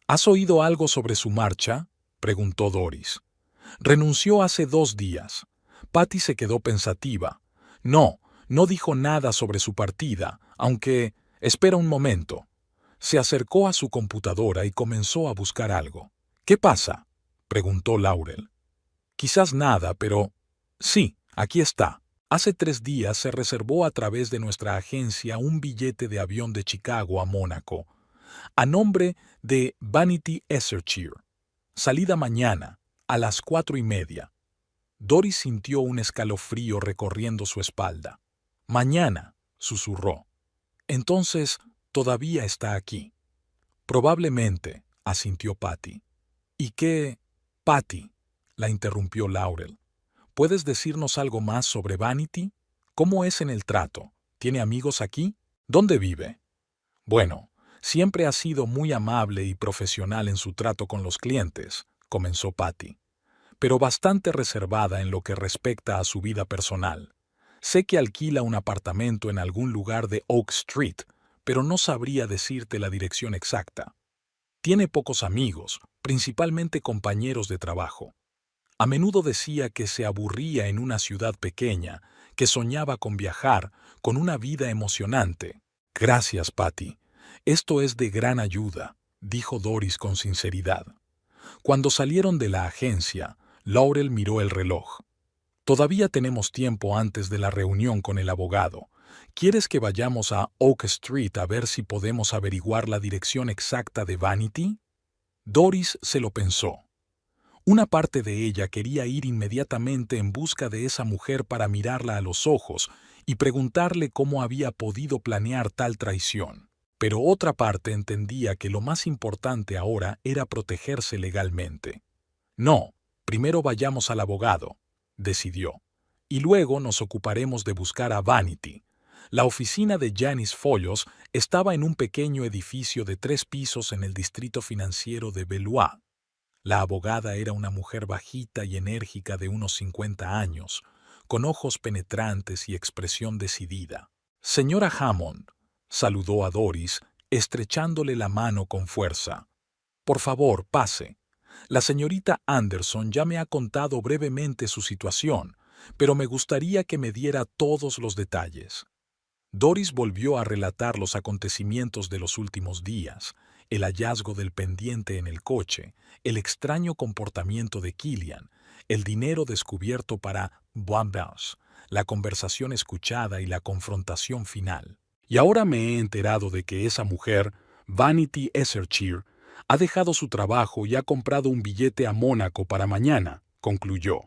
A: «¿Has oído algo sobre su marcha?», preguntó Doris. «Renunció hace 2 días». Patty se quedó pensativa. No dijo nada sobre su partida, aunque... Espera un momento. Se acercó a su computadora y comenzó a buscar algo. ¿Qué pasa?, preguntó Laurel. Quizás nada, pero... Sí, aquí está. Hace 3 días se reservó a través de nuestra agencia un billete de avión de Chicago a Mónaco, a nombre de Vanity Esserchir. Salida mañana, a las 4:30. Doris sintió un escalofrío recorriendo su espalda. Mañana, susurró. Entonces, todavía está aquí. Probablemente, asintió Patty. ¿Y qué? Patty, la interrumpió Laurel. ¿Puedes decirnos algo más sobre Vanity? ¿Cómo es en el trato? ¿Tiene amigos aquí? ¿Dónde vive? Bueno, siempre ha sido muy amable y profesional en su trato con los clientes, comenzó Patty, pero bastante reservada en lo que respecta a su vida personal. Sé que alquila un apartamento en algún lugar de Oak Street, pero no sabría decirte la dirección exacta. Tiene pocos amigos, principalmente compañeros de trabajo. A menudo decía que se aburría en una ciudad pequeña, que soñaba con viajar, con una vida emocionante. Gracias, Patty. Esto es de gran ayuda, dijo Doris con sinceridad. Cuando salieron de la agencia, Laurel miró el reloj. Todavía tenemos tiempo antes de la reunión con el abogado. ¿Quieres que vayamos a Oak Street a ver si podemos averiguar la dirección exacta de Vanity? Doris se lo pensó. Una parte de ella quería ir inmediatamente en busca de esa mujer para mirarla a los ojos y preguntarle cómo había podido planear tal traición. Pero otra parte entendía que lo más importante ahora era protegerse legalmente. No, primero vayamos al abogado, decidió, y luego nos ocuparemos de buscar a Vanity. La oficina de Janice Follos estaba en un pequeño edificio de 3 pisos en el distrito financiero de Beloit. La abogada era una mujer bajita y enérgica de unos 50 años, con ojos penetrantes y expresión decidida. Señora Hammond, saludó a Doris, estrechándole la mano con fuerza. Por favor, pase. La señorita Anderson ya me ha contado brevemente su situación, pero me gustaría que me diera todos los detalles. Doris volvió a relatar los acontecimientos de los últimos días, el hallazgo del pendiente en el coche, el extraño comportamiento de Killian, el dinero descubierto para Bombas, la conversación escuchada y la confrontación final. Y ahora me he enterado de que esa mujer, Vanity Esserchir, ha dejado su trabajo y ha comprado un billete a Mónaco para mañana, concluyó.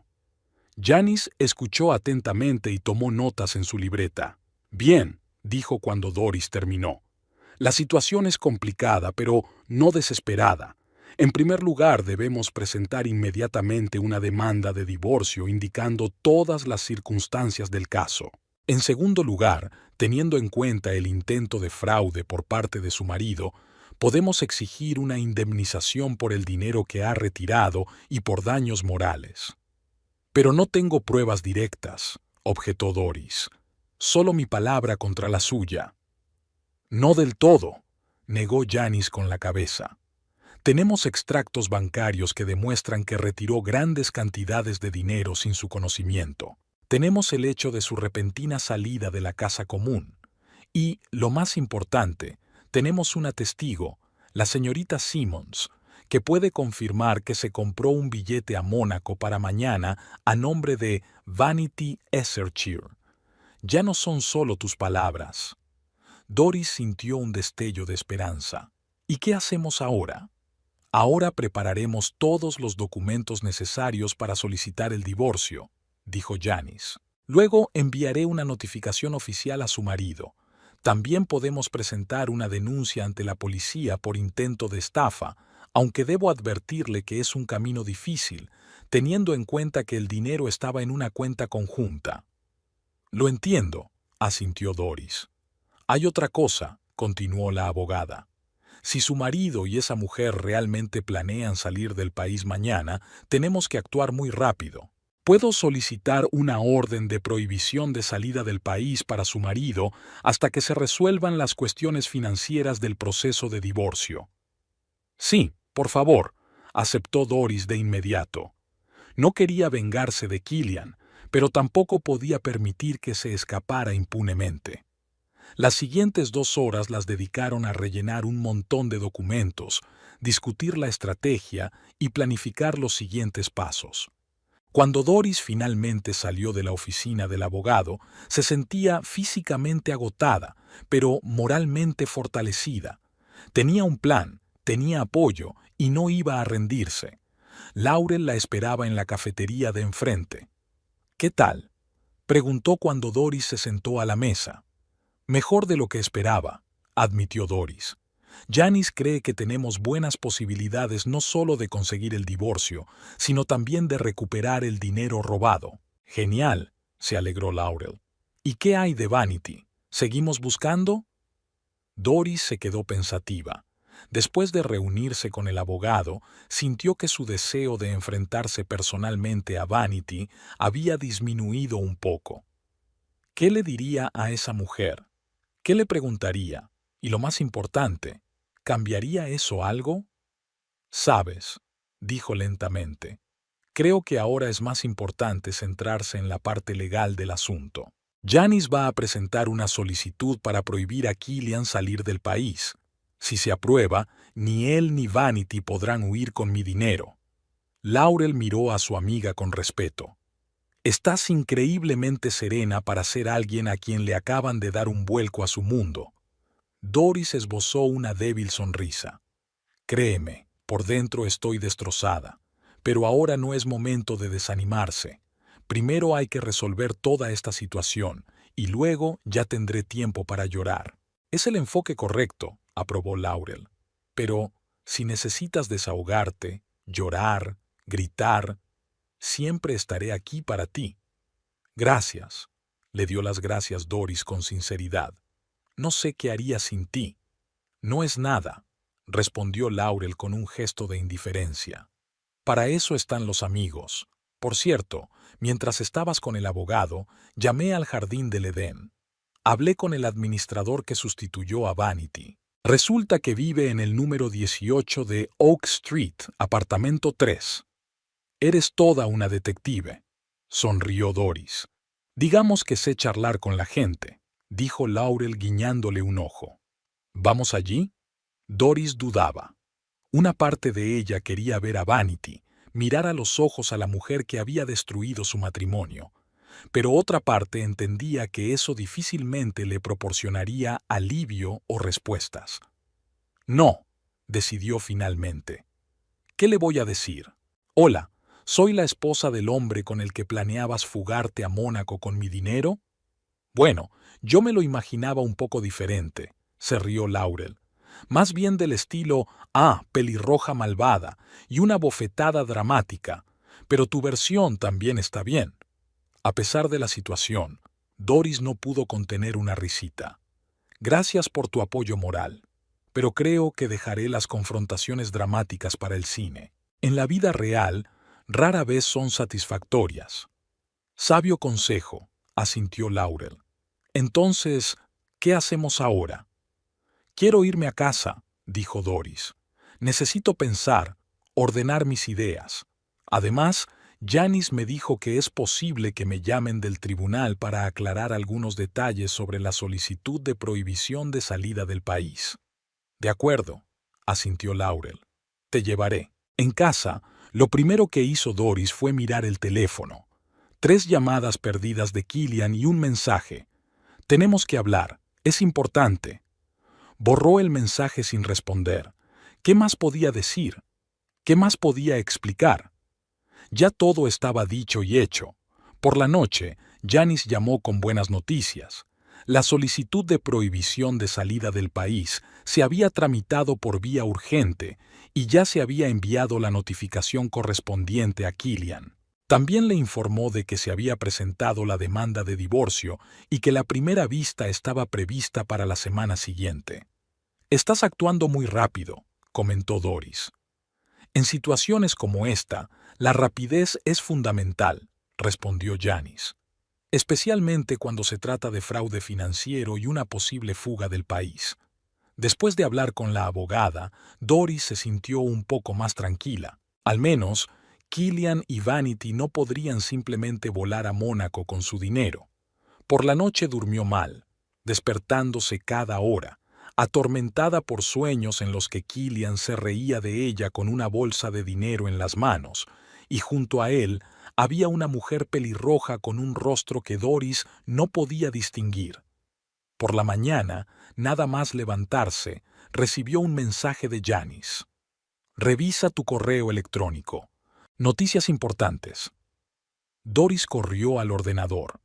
A: Janice escuchó atentamente y tomó notas en su libreta. Bien, dijo cuando Doris terminó. La situación es complicada, pero no desesperada. En primer lugar, debemos presentar inmediatamente una demanda de divorcio indicando todas las circunstancias del caso. En segundo lugar, teniendo en cuenta el intento de fraude por parte de su marido, podemos exigir una indemnización por el dinero que ha retirado y por daños morales. Pero no tengo pruebas directas, objetó Doris. Solo mi palabra contra la suya. No del todo, negó Janice con la cabeza. Tenemos extractos bancarios que demuestran que retiró grandes cantidades de dinero sin su conocimiento. Tenemos el hecho de su repentina salida de la casa común. Y, lo más importante, tenemos una testigo, la señorita Simmons, que puede confirmar que se compró un billete a Mónaco para mañana a nombre de Vanity Esserchir. Ya no son solo tus palabras. Doris sintió un destello de esperanza. ¿Y qué hacemos ahora? Ahora prepararemos todos los documentos necesarios para solicitar el divorcio, dijo Janice. Luego enviaré una notificación oficial a su marido. También podemos presentar una denuncia ante la policía por intento de estafa, aunque debo advertirle que es un camino difícil, teniendo en cuenta que el dinero estaba en una cuenta conjunta. Lo entiendo, asintió Doris. Hay otra cosa, continuó la abogada. Si su marido y esa mujer realmente planean salir del país mañana, tenemos que actuar muy rápido. Puedo solicitar una orden de prohibición de salida del país para su marido hasta que se resuelvan las cuestiones financieras del proceso de divorcio. Sí, por favor, aceptó Doris de inmediato. No quería vengarse de Killian, pero tampoco podía permitir que se escapara impunemente. Las siguientes 2 horas las dedicaron a rellenar un montón de documentos, discutir la estrategia y planificar los siguientes pasos. Cuando Doris finalmente salió de la oficina del abogado, se sentía físicamente agotada, pero moralmente fortalecida. Tenía un plan, tenía apoyo y no iba a rendirse. Laurel la esperaba en la cafetería de enfrente. «¿Qué tal?», preguntó cuando Doris se sentó a la mesa. «Mejor de lo que esperaba», admitió Doris. «Janice cree que tenemos buenas posibilidades no solo de conseguir el divorcio, sino también de recuperar el dinero robado». «Genial», se alegró Laurel. «¿Y qué hay de Vanity? ¿Seguimos buscando?». Doris se quedó pensativa. Después de reunirse con el abogado, sintió que su deseo de enfrentarse personalmente a Vanity había disminuido un poco. ¿Qué le diría a esa mujer? ¿Qué le preguntaría? Y lo más importante, ¿cambiaría eso algo? «Sabes», dijo lentamente, «creo que ahora es más importante centrarse en la parte legal del asunto. Janice va a presentar una solicitud para prohibir a Killian salir del país. Si se aprueba, ni él ni Vanity podrán huir con mi dinero». Laurel miró a su amiga con respeto. «Estás increíblemente serena para ser alguien a quien le acaban de dar un vuelco a su mundo». Doris esbozó una débil sonrisa. «Créeme, por dentro estoy destrozada, pero ahora no es momento de desanimarse. Primero hay que resolver toda esta situación, y luego ya tendré tiempo para llorar». «Es el enfoque correcto», aprobó Laurel. «Pero si necesitas desahogarte, llorar, gritar, siempre estaré aquí para ti». «Gracias», le dio las gracias Doris con sinceridad. «No sé qué haría sin ti». «No es nada», respondió Laurel con un gesto de indiferencia. «Para eso están los amigos. Por cierto, mientras estabas con el abogado, llamé al jardín del Edén. Hablé con el administrador que sustituyó a Vanity. Resulta que vive en el número 18 de Oak Street, apartamento 3. «Eres toda una detective», sonrió Doris. «Digamos que sé charlar con la gente», dijo Laurel guiñándole un ojo. «¿Vamos allí?». Doris dudaba. Una parte de ella quería ver a Vanity, mirar a los ojos a la mujer que había destruido su matrimonio, pero otra parte entendía que eso difícilmente le proporcionaría alivio o respuestas. «No», decidió finalmente. «¿Qué le voy a decir? Hola, ¿soy la esposa del hombre con el que planeabas fugarte a Mónaco con mi dinero?». «Bueno, yo me lo imaginaba un poco diferente», se rió Laurel. «Más bien del estilo, pelirroja malvada y una bofetada dramática, pero tu versión también está bien». A pesar de la situación, Doris no pudo contener una risita. «Gracias por tu apoyo moral, pero creo que dejaré las confrontaciones dramáticas para el cine. En la vida real, rara vez son satisfactorias». «Sabio consejo», asintió Laurel. «Entonces, ¿qué hacemos ahora?». «Quiero irme a casa», dijo Doris. «Necesito pensar, ordenar mis ideas. Además, Janice me dijo que es posible que me llamen del tribunal para aclarar algunos detalles sobre la solicitud de prohibición de salida del país». «De acuerdo», asintió Laurel. «Te llevaré». En casa, lo primero que hizo Doris fue mirar el teléfono. 3 llamadas perdidas de Killian y un mensaje. «Tenemos que hablar, es importante». Borró el mensaje sin responder. ¿Qué más podía decir? ¿Qué más podía explicar? Ya todo estaba dicho y hecho. Por la noche, Janice llamó con buenas noticias. La solicitud de prohibición de salida del país se había tramitado por vía urgente y ya se había enviado la notificación correspondiente a Killian. También le informó de que se había presentado la demanda de divorcio y que la primera vista estaba prevista para la semana siguiente. «Estás actuando muy rápido», comentó Doris. «En situaciones como esta, la rapidez es fundamental», respondió Janice. «Especialmente cuando se trata de fraude financiero y una posible fuga del país». Después de hablar con la abogada, Doris se sintió un poco más tranquila. Al menos, Killian y Vanity no podrían simplemente volar a Mónaco con su dinero. Por la noche durmió mal. despertándose cada hora, atormentada por sueños en los que Killian se reía de ella con una bolsa de dinero en las manos, y junto a él había una mujer pelirroja con un rostro que Doris no podía distinguir. Por la mañana, nada más levantarse, recibió un mensaje de Janice. Revisa tu correo electrónico. Noticias importantes. Doris corrió al ordenador.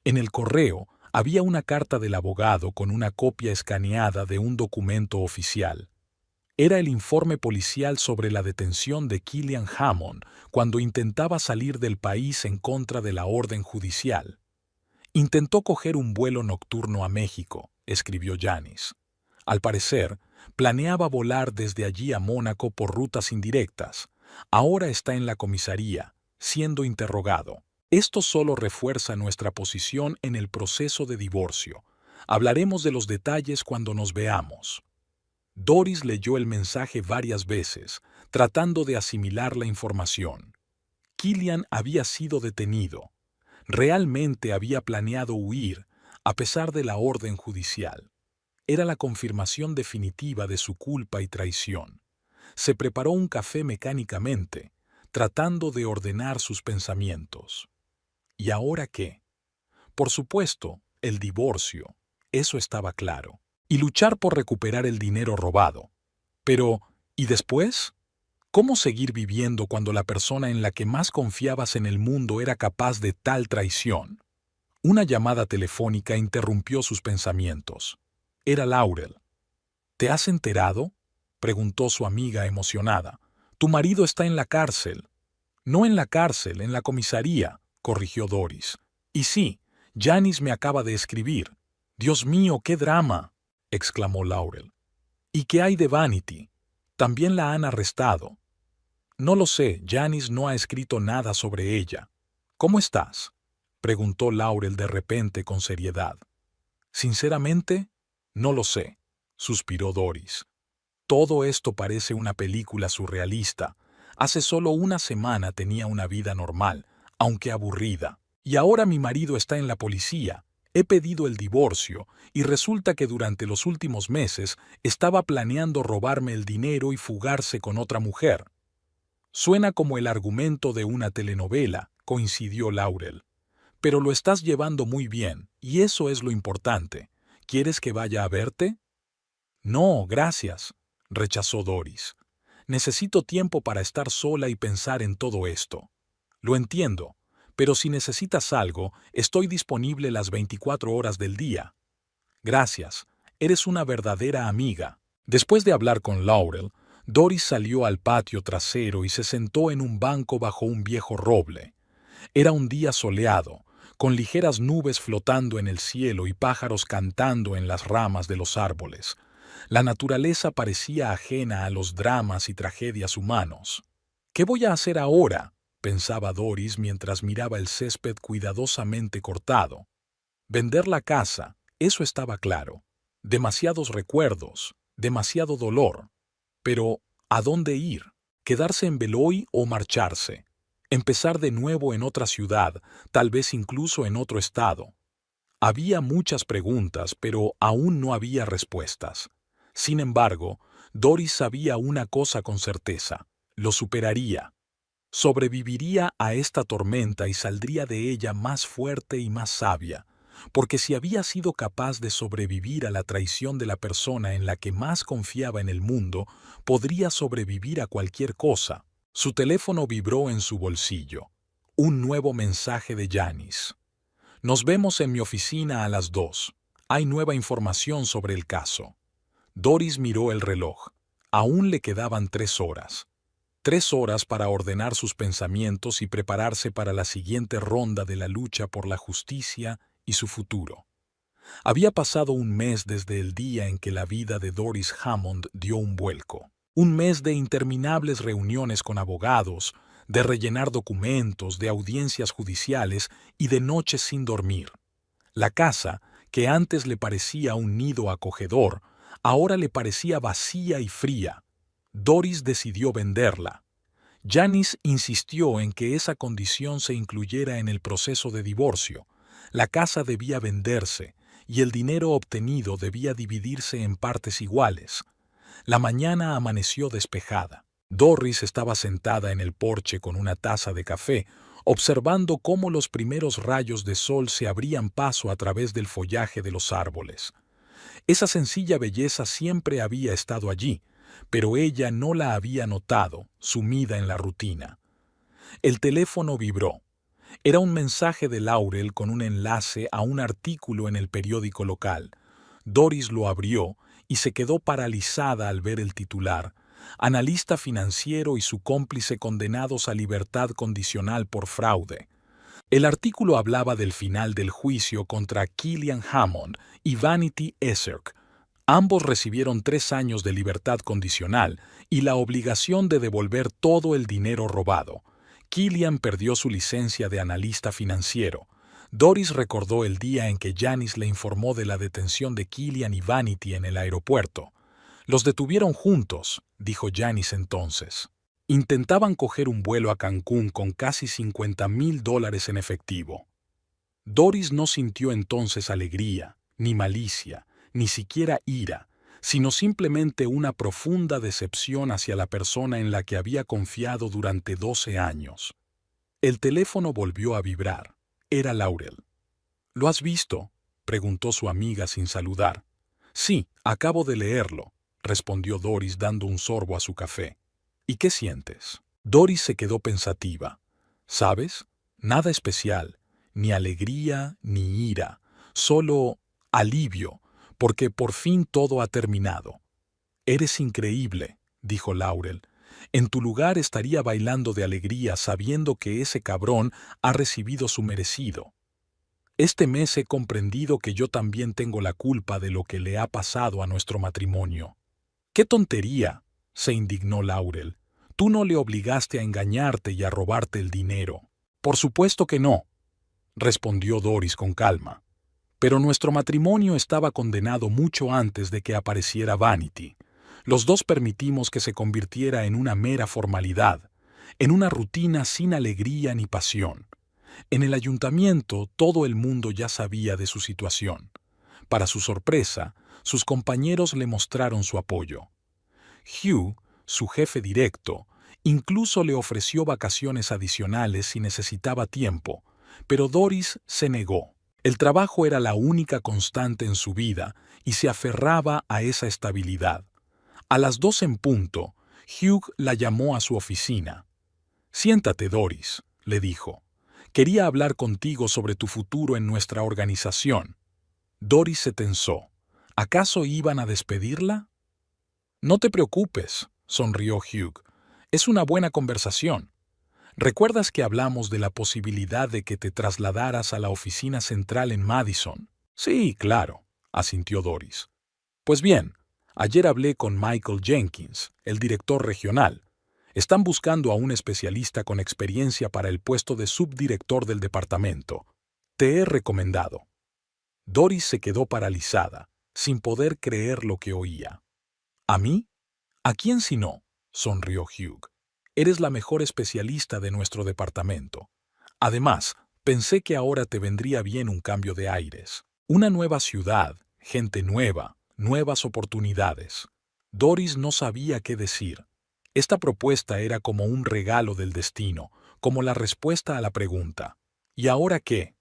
A: En el correo había una carta del abogado con una copia escaneada de un documento oficial. Era el informe policial sobre la detención de Killian Hammond cuando intentaba salir del país en contra de la orden judicial. Intentó coger un vuelo nocturno a México, escribió Janice. Al parecer, planeaba volar desde allí a Mónaco por rutas indirectas. Ahora está en la comisaría, siendo interrogado. Esto solo refuerza nuestra posición en el proceso de divorcio. Hablaremos de los detalles cuando nos veamos. Doris leyó el mensaje varias veces, tratando de asimilar la información. Killian había sido detenido. Realmente había planeado huir, a pesar de la orden judicial. Era la confirmación definitiva de su culpa y traición. Se preparó un café mecánicamente, tratando de ordenar sus pensamientos. ¿Y ahora qué? Por supuesto, el divorcio. Eso estaba claro. Y luchar por recuperar el dinero robado. Pero, ¿y después? ¿Cómo seguir viviendo cuando la persona en la que más confiabas en el mundo era capaz de tal traición? Una llamada telefónica interrumpió sus pensamientos. Era Laurel. ¿Te has enterado?, preguntó su amiga emocionada. Tu marido está en la cárcel. No en la cárcel, en la comisaría, corrigió Doris. Y sí, Janice me acaba de escribir. Dios mío, qué drama, exclamó Laurel. ¿Y qué hay de Vanity? También la han arrestado. No lo sé, Janice no ha escrito nada sobre ella. ¿Cómo estás?, preguntó Laurel de repente con seriedad. Sinceramente, no lo sé, suspiró Doris. Todo esto parece una película surrealista. Hace solo una semana tenía una vida normal, aunque aburrida. Y ahora mi marido está en la policía. He pedido el divorcio y resulta que durante los últimos meses estaba planeando robarme el dinero y fugarse con otra mujer. Suena como el argumento de una telenovela, coincidió Laurel. Pero lo estás llevando muy bien, y eso es lo importante. ¿Quieres que vaya a verte? No, gracias, rechazó Doris. Necesito tiempo para estar sola y pensar en todo esto. Lo entiendo, pero si necesitas algo, estoy disponible las 24 horas del día. Gracias, eres una verdadera amiga. Después de hablar con Laurel, Doris salió al patio trasero y se sentó en un banco bajo un viejo roble. Era un día soleado, con ligeras nubes flotando en el cielo y pájaros cantando en las ramas de los árboles. La naturaleza parecía ajena a los dramas y tragedias humanos. ¿Qué voy a hacer ahora?, pensaba Doris mientras miraba el césped cuidadosamente cortado. Vender la casa, eso estaba claro. Demasiados recuerdos, demasiado dolor. Pero, ¿a dónde ir? ¿Quedarse en Beloy o marcharse? Empezar de nuevo en otra ciudad, tal vez incluso en otro estado. Había muchas preguntas, pero aún no había respuestas. Sin embargo, Doris sabía una cosa con certeza: lo superaría. Sobreviviría a esta tormenta y saldría de ella más fuerte y más sabia, porque si había sido capaz de sobrevivir a la traición de la persona en la que más confiaba en el mundo, podría sobrevivir a cualquier cosa. Su teléfono vibró en su bolsillo. Un nuevo mensaje de Janice. Nos vemos en mi oficina a las 2. Hay nueva información sobre el caso. Doris miró el reloj. Aún le quedaban 3 horas. 3 horas para ordenar sus pensamientos y prepararse para la siguiente ronda de la lucha por la justicia y su futuro. Había pasado un mes desde el día en que la vida de Doris Hammond dio un vuelco. Un mes de interminables reuniones con abogados, de rellenar documentos, de audiencias judiciales y de noches sin dormir. La casa, que antes le parecía un nido acogedor, ahora le parecía vacía y fría. Doris decidió venderla. Janice insistió en que esa condición se incluyera en el proceso de divorcio. La casa debía venderse, y el dinero obtenido debía dividirse en partes iguales. La mañana amaneció despejada. Doris estaba sentada en el porche con una taza de café, observando cómo los primeros rayos de sol se abrían paso a través del follaje de los árboles. Esa sencilla belleza siempre había estado allí, pero ella no la había notado, sumida en la rutina. El teléfono vibró. Era un mensaje de Laurel con un enlace a un artículo en el periódico local. Doris lo abrió y se quedó paralizada al ver el titular: analista financiero y su cómplice condenados a libertad condicional por fraude. El artículo hablaba del final del juicio contra Killian Hammond y Vanity Essek. Ambos recibieron 3 años de libertad condicional y la obligación de devolver todo el dinero robado. Killian perdió su licencia de analista financiero. Doris recordó el día en que Janice le informó de la detención de Killian y Vanity en el aeropuerto. Los detuvieron juntos, dijo Janice entonces. Intentaban coger un vuelo a Cancún con casi $50,000 en efectivo. Doris no sintió entonces alegría, ni malicia, ni siquiera ira, sino simplemente una profunda decepción hacia la persona en la que había confiado durante 12 años. El teléfono volvió a vibrar. Era Laurel. ¿Lo has visto?, preguntó su amiga sin saludar. Sí, acabo de leerlo, respondió Doris dando un sorbo a su café. ¿Y qué sientes? Doris se quedó pensativa. ¿Sabes? Nada especial, ni alegría ni ira, solo alivio, porque por fin todo ha terminado. Eres increíble, dijo Laurel. En tu lugar estaría bailando de alegría sabiendo que ese cabrón ha recibido su merecido. Este mes he comprendido que yo también tengo la culpa de lo que le ha pasado a nuestro matrimonio. ¡Qué tontería!, se indignó Laurel. Tú no le obligaste a engañarte y a robarte el dinero. Por supuesto que no, respondió Doris con calma. Pero nuestro matrimonio estaba condenado mucho antes de que apareciera Vanity. Los dos permitimos que se convirtiera en una mera formalidad, en una rutina sin alegría ni pasión. En el ayuntamiento todo el mundo ya sabía de su situación. Para su sorpresa, sus compañeros le mostraron su apoyo. Hugh, su jefe directo, incluso le ofreció vacaciones adicionales si necesitaba tiempo, pero Doris se negó. El trabajo era la única constante en su vida y se aferraba a esa estabilidad. A las 2 en punto, Hugh la llamó a su oficina. «Siéntate, Doris», le dijo. «Quería hablar contigo sobre tu futuro en nuestra organización». Doris se tensó. ¿Acaso iban a despedirla? «No te preocupes», sonrió Hugh. «Es una buena conversación. ¿Recuerdas que hablamos de la posibilidad de que te trasladaras a la oficina central en Madison?» «Sí, claro», asintió Doris. «Pues bien, ayer hablé con Michael Jenkins, el director regional. Están buscando a un especialista con experiencia para el puesto de subdirector del departamento. Te he recomendado». Doris se quedó paralizada, sin poder creer lo que oía. ¿A mí? ¿A quién si no?, sonrió Hugh. Eres la mejor especialista de nuestro departamento. Además, pensé que ahora te vendría bien un cambio de aires. Una nueva ciudad, gente nueva, nuevas oportunidades. Doris no sabía qué decir. Esta propuesta era como un regalo del destino, como la respuesta a la pregunta: ¿y ahora qué?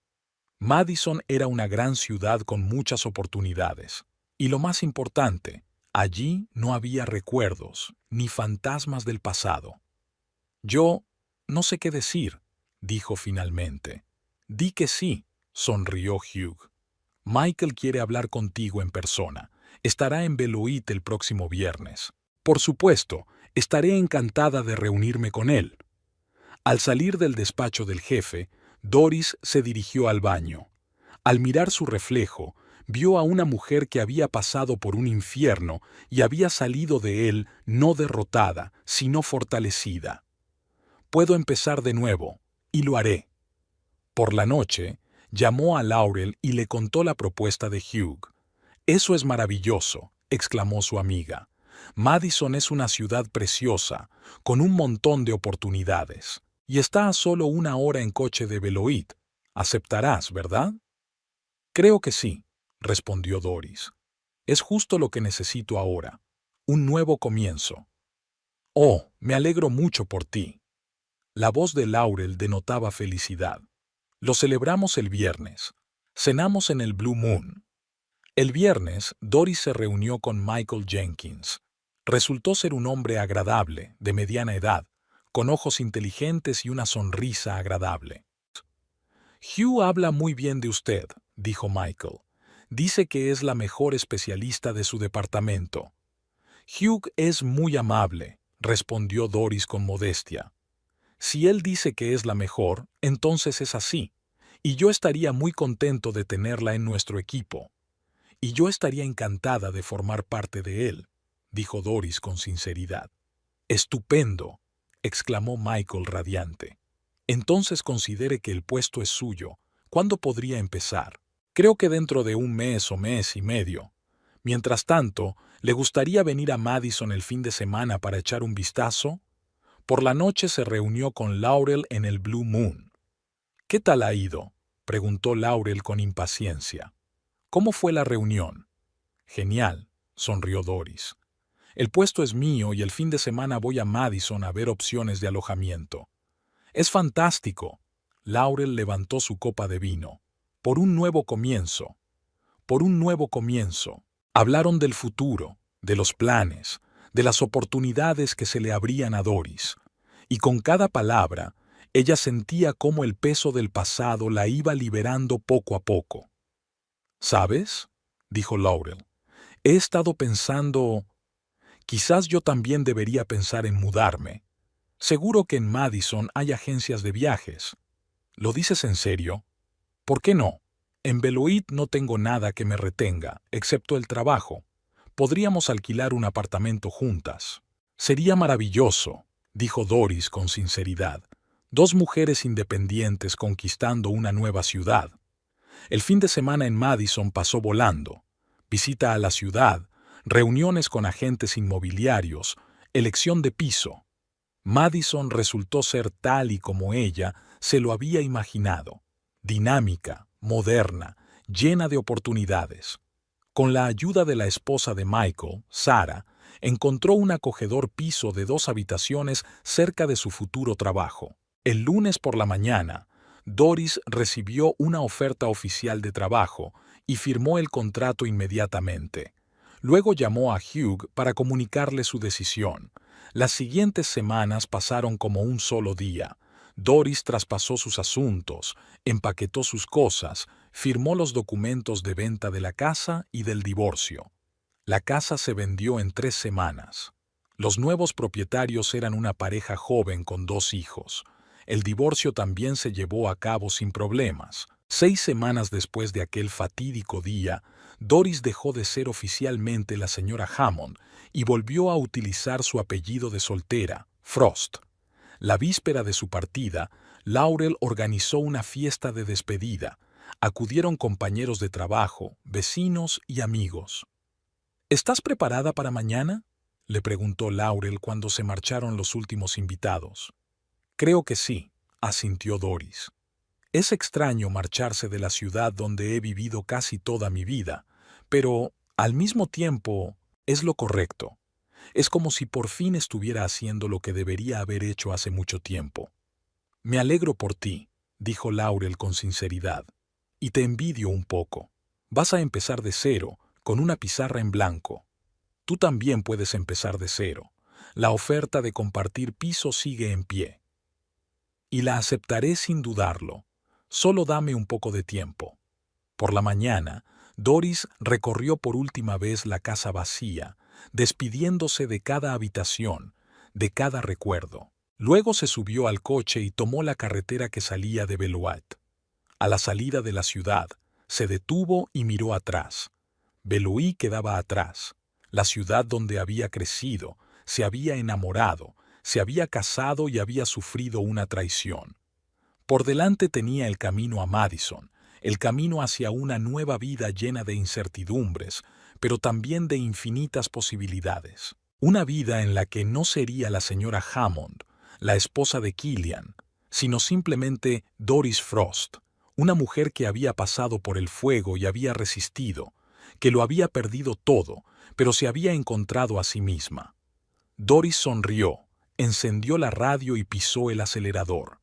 A: Madison era una gran ciudad con muchas oportunidades. Y lo más importante, allí no había recuerdos, ni fantasmas del pasado. «Yo no sé qué decir», dijo finalmente. «Di que sí», sonrió Hugh. «Michael quiere hablar contigo en persona. Estará en Beloit el próximo viernes. Por supuesto, estaré encantada de reunirme con él». Al salir del despacho del jefe, Doris se dirigió al baño. Al mirar su reflejo, vio a una mujer que había pasado por un infierno y había salido de él no derrotada, sino fortalecida. «Puedo empezar de nuevo, y lo haré». Por la noche, llamó a Laurel y le contó la propuesta de Hugh. «Eso es maravilloso», exclamó su amiga. «Madison es una ciudad preciosa, con un montón de oportunidades, y está a solo 1 hora en coche de Beloit. Aceptarás, ¿verdad?» «Creo que sí», respondió Doris. Es justo lo que necesito ahora. Un nuevo comienzo. Oh, me alegro mucho por ti. La voz de Laurel denotaba felicidad. Lo celebramos el viernes. Cenamos en el Blue Moon. El viernes, Doris se reunió con Michael Jenkins. Resultó ser un hombre agradable, de mediana edad, con ojos inteligentes y una sonrisa agradable. Hugh habla muy bien de usted, dijo Michael. Dice que es la mejor especialista de su departamento. Hugh es muy amable, respondió Doris con modestia. Si él dice que es la mejor, entonces es así, y yo estaría muy contento de tenerla en nuestro equipo. Y yo estaría encantada de formar parte de él, dijo Doris con sinceridad. Estupendo, exclamó Michael radiante. Entonces considere que el puesto es suyo. ¿Cuándo podría empezar? Creo que dentro de un mes o mes y medio. Mientras tanto, ¿le gustaría venir a Madison el fin de semana para echar un vistazo? Por la noche se reunió con Laurel en el Blue Moon. ¿Qué tal ha ido?, preguntó Laurel con impaciencia. ¿Cómo fue la reunión? Genial, sonrió Doris. El puesto es mío y el fin de semana voy a Madison a ver opciones de alojamiento. Es fantástico. Laurel levantó su copa de vino. Por un nuevo comienzo. Por un nuevo comienzo. Hablaron del futuro, de los planes, de las oportunidades que se le abrían a Doris. Y con cada palabra, ella sentía cómo el peso del pasado la iba liberando poco a poco. ¿Sabes?, dijo Laurel. He estado pensando... Quizás yo también debería pensar en mudarme. Seguro que en Madison hay agencias de viajes. ¿Lo dices en serio? ¿Por qué no? En Beloit no tengo nada que me retenga, excepto el trabajo. Podríamos alquilar un apartamento juntas. Sería maravilloso, dijo Doris con sinceridad. Dos mujeres independientes conquistando una nueva ciudad. El fin de semana en Madison pasó volando. Visita a la ciudad, reuniones con agentes inmobiliarios, elección de piso. Madison resultó ser tal y como ella se lo había imaginado. Dinámica, moderna, llena de oportunidades. Con la ayuda de la esposa de Michael, Sarah, encontró un acogedor piso de 2 habitaciones cerca de su futuro trabajo. El lunes por la mañana, Doris recibió una oferta oficial de trabajo y firmó el contrato inmediatamente. Luego llamó a Hugh para comunicarle su decisión. Las siguientes semanas pasaron como un solo día. Doris traspasó sus asuntos, empaquetó sus cosas, firmó los documentos de venta de la casa y del divorcio. La casa se vendió en 3 semanas. Los nuevos propietarios eran una pareja joven con 2 hijos. El divorcio también se llevó a cabo sin problemas. 6 semanas después de aquel fatídico día, Doris dejó de ser oficialmente la señora Hammond y volvió a utilizar su apellido de soltera, Frost. La víspera de su partida, Laurel organizó una fiesta de despedida. Acudieron compañeros de trabajo, vecinos y amigos. ¿Estás preparada para mañana?, le preguntó Laurel cuando se marcharon los últimos invitados. Creo que sí, asintió Doris. Es extraño marcharse de la ciudad donde he vivido casi toda mi vida, pero, al mismo tiempo, es lo correcto. Es como si por fin estuviera haciendo lo que debería haber hecho hace mucho tiempo. Me alegro por ti, dijo Laurel con sinceridad, y te envidio un poco. Vas a empezar de cero, con una pizarra en blanco. Tú también puedes empezar de cero. La oferta de compartir piso sigue en pie. Y la aceptaré sin dudarlo. Solo dame un poco de tiempo. Por la mañana, Doris recorrió por última vez la casa vacía, despidiéndose de cada habitación, de cada recuerdo. Luego se subió al coche y tomó la carretera que salía de Beloit. A la salida de la ciudad, se detuvo y miró atrás. Beloit quedaba atrás, la ciudad donde había crecido, se había enamorado, se había casado y había sufrido una traición. Por delante tenía el camino a Madison, el camino hacia una nueva vida llena de incertidumbres, pero también de infinitas posibilidades. Una vida en la que no sería la señora Hammond, la esposa de Killian, sino simplemente Doris Frost, Una mujer que había pasado por el fuego y había resistido, que lo había perdido todo, pero se había encontrado a sí misma. Doris sonrió, encendió la radio y pisó el acelerador.